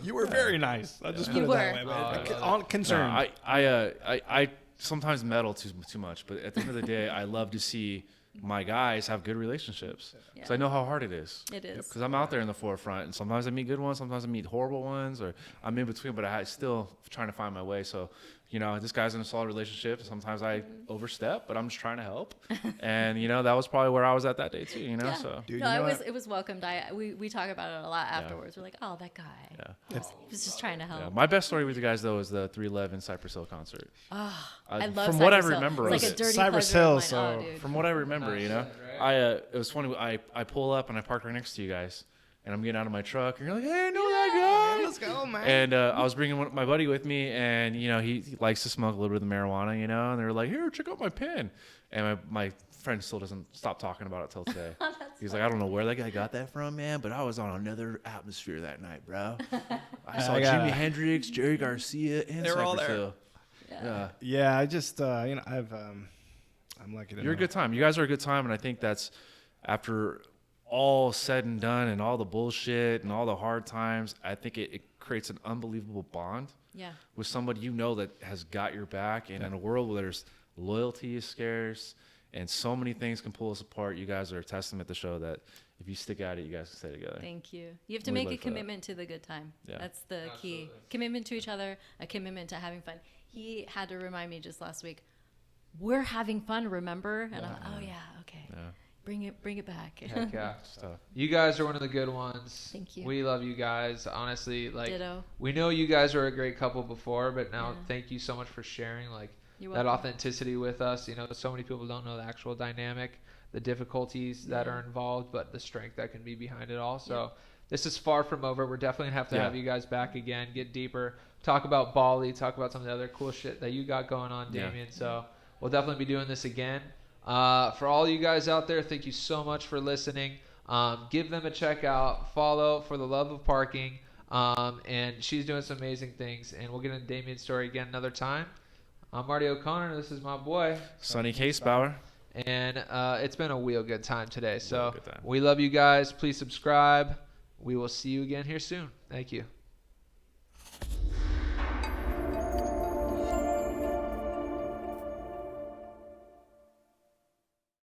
You were very nice. I'll just put it that way. On concern. I sometimes meddle too much, but at the end of the day, I love to see my guys have good relationships, because I know how hard it is. It is. Because I'm out there in the forefront, and sometimes I meet good ones, sometimes I meet horrible ones, or I'm in between, but I still trying to find my way. So you know, this guy's in a solid relationship. Sometimes I overstep, but I'm just trying to help. And, you know, that was probably where I was at that day too, you know, so. Dude, no, it was welcomed. We talk about it a lot afterwards. We're like, oh, that guy. Yeah. He was just trying to help. Yeah. My best story with you guys, though, is the 311 Cypress Hill concert. Oh, I love from Cypress what I Hill. remember, It's like a dirty Cypress pleasure of Hill, mine. so Oh, dude. from what I remember, you know, it was funny. I pull up and I park right next to you guys. And I'm getting out of my truck, and you're like, "Hey, know that guy? Let's go, man." And I was bringing my buddy with me, and you know he likes to smoke a little bit of the marijuana, you know. And they were like, "Here, check out my pen." And my friend still doesn't stop talking about it till today. He's like, "I don't know where that guy got that from, man, but I was on another atmosphere that night, bro. I saw Jimi Hendrix, Jerry Garcia, and they were all Cypress there. Hill." Yeah. Yeah, I just you know, I'm lucky to You're a know. good time. You guys are a good time, and I think that's after all said and done and all the bullshit and all the hard times, I think it creates an unbelievable bond with somebody you know that has got your back. And in a world where there's loyalty is scarce and so many things can pull us apart, you guys are a testament to show that if you stick at it, you guys can stay together. Thank you. You have to make a commitment to the good time. Yeah. That's the key. Commitment to each other, a commitment to having fun. He had to remind me just last week, we're having fun, remember? And I'm like, oh, yeah, okay. Yeah. Bring it back. Heck yeah. You guys are one of the good ones. Thank you. We love you guys. Honestly, like ditto. We know you guys were a great couple before, but now thank you so much for sharing that authenticity with us. You know, so many people don't know the actual dynamic, the difficulties that are involved, but the strength that can be behind it all. So this is far from over. We're definitely gonna have to have you guys back again, get deeper, talk about Bali, talk about some of the other cool shit that you got going on, Damien. So we'll definitely be doing this again. For all you guys out there, thank you so much for listening. Give them a check out. Follow For the Love of Parking. And she's doing some amazing things. And we'll get into Damien's story again another time. I'm Marty O'Connor. This is my boy, Sonny Casebauer. And it's been a real good time today. So we love you guys. Please subscribe. We will see you again here soon. Thank you.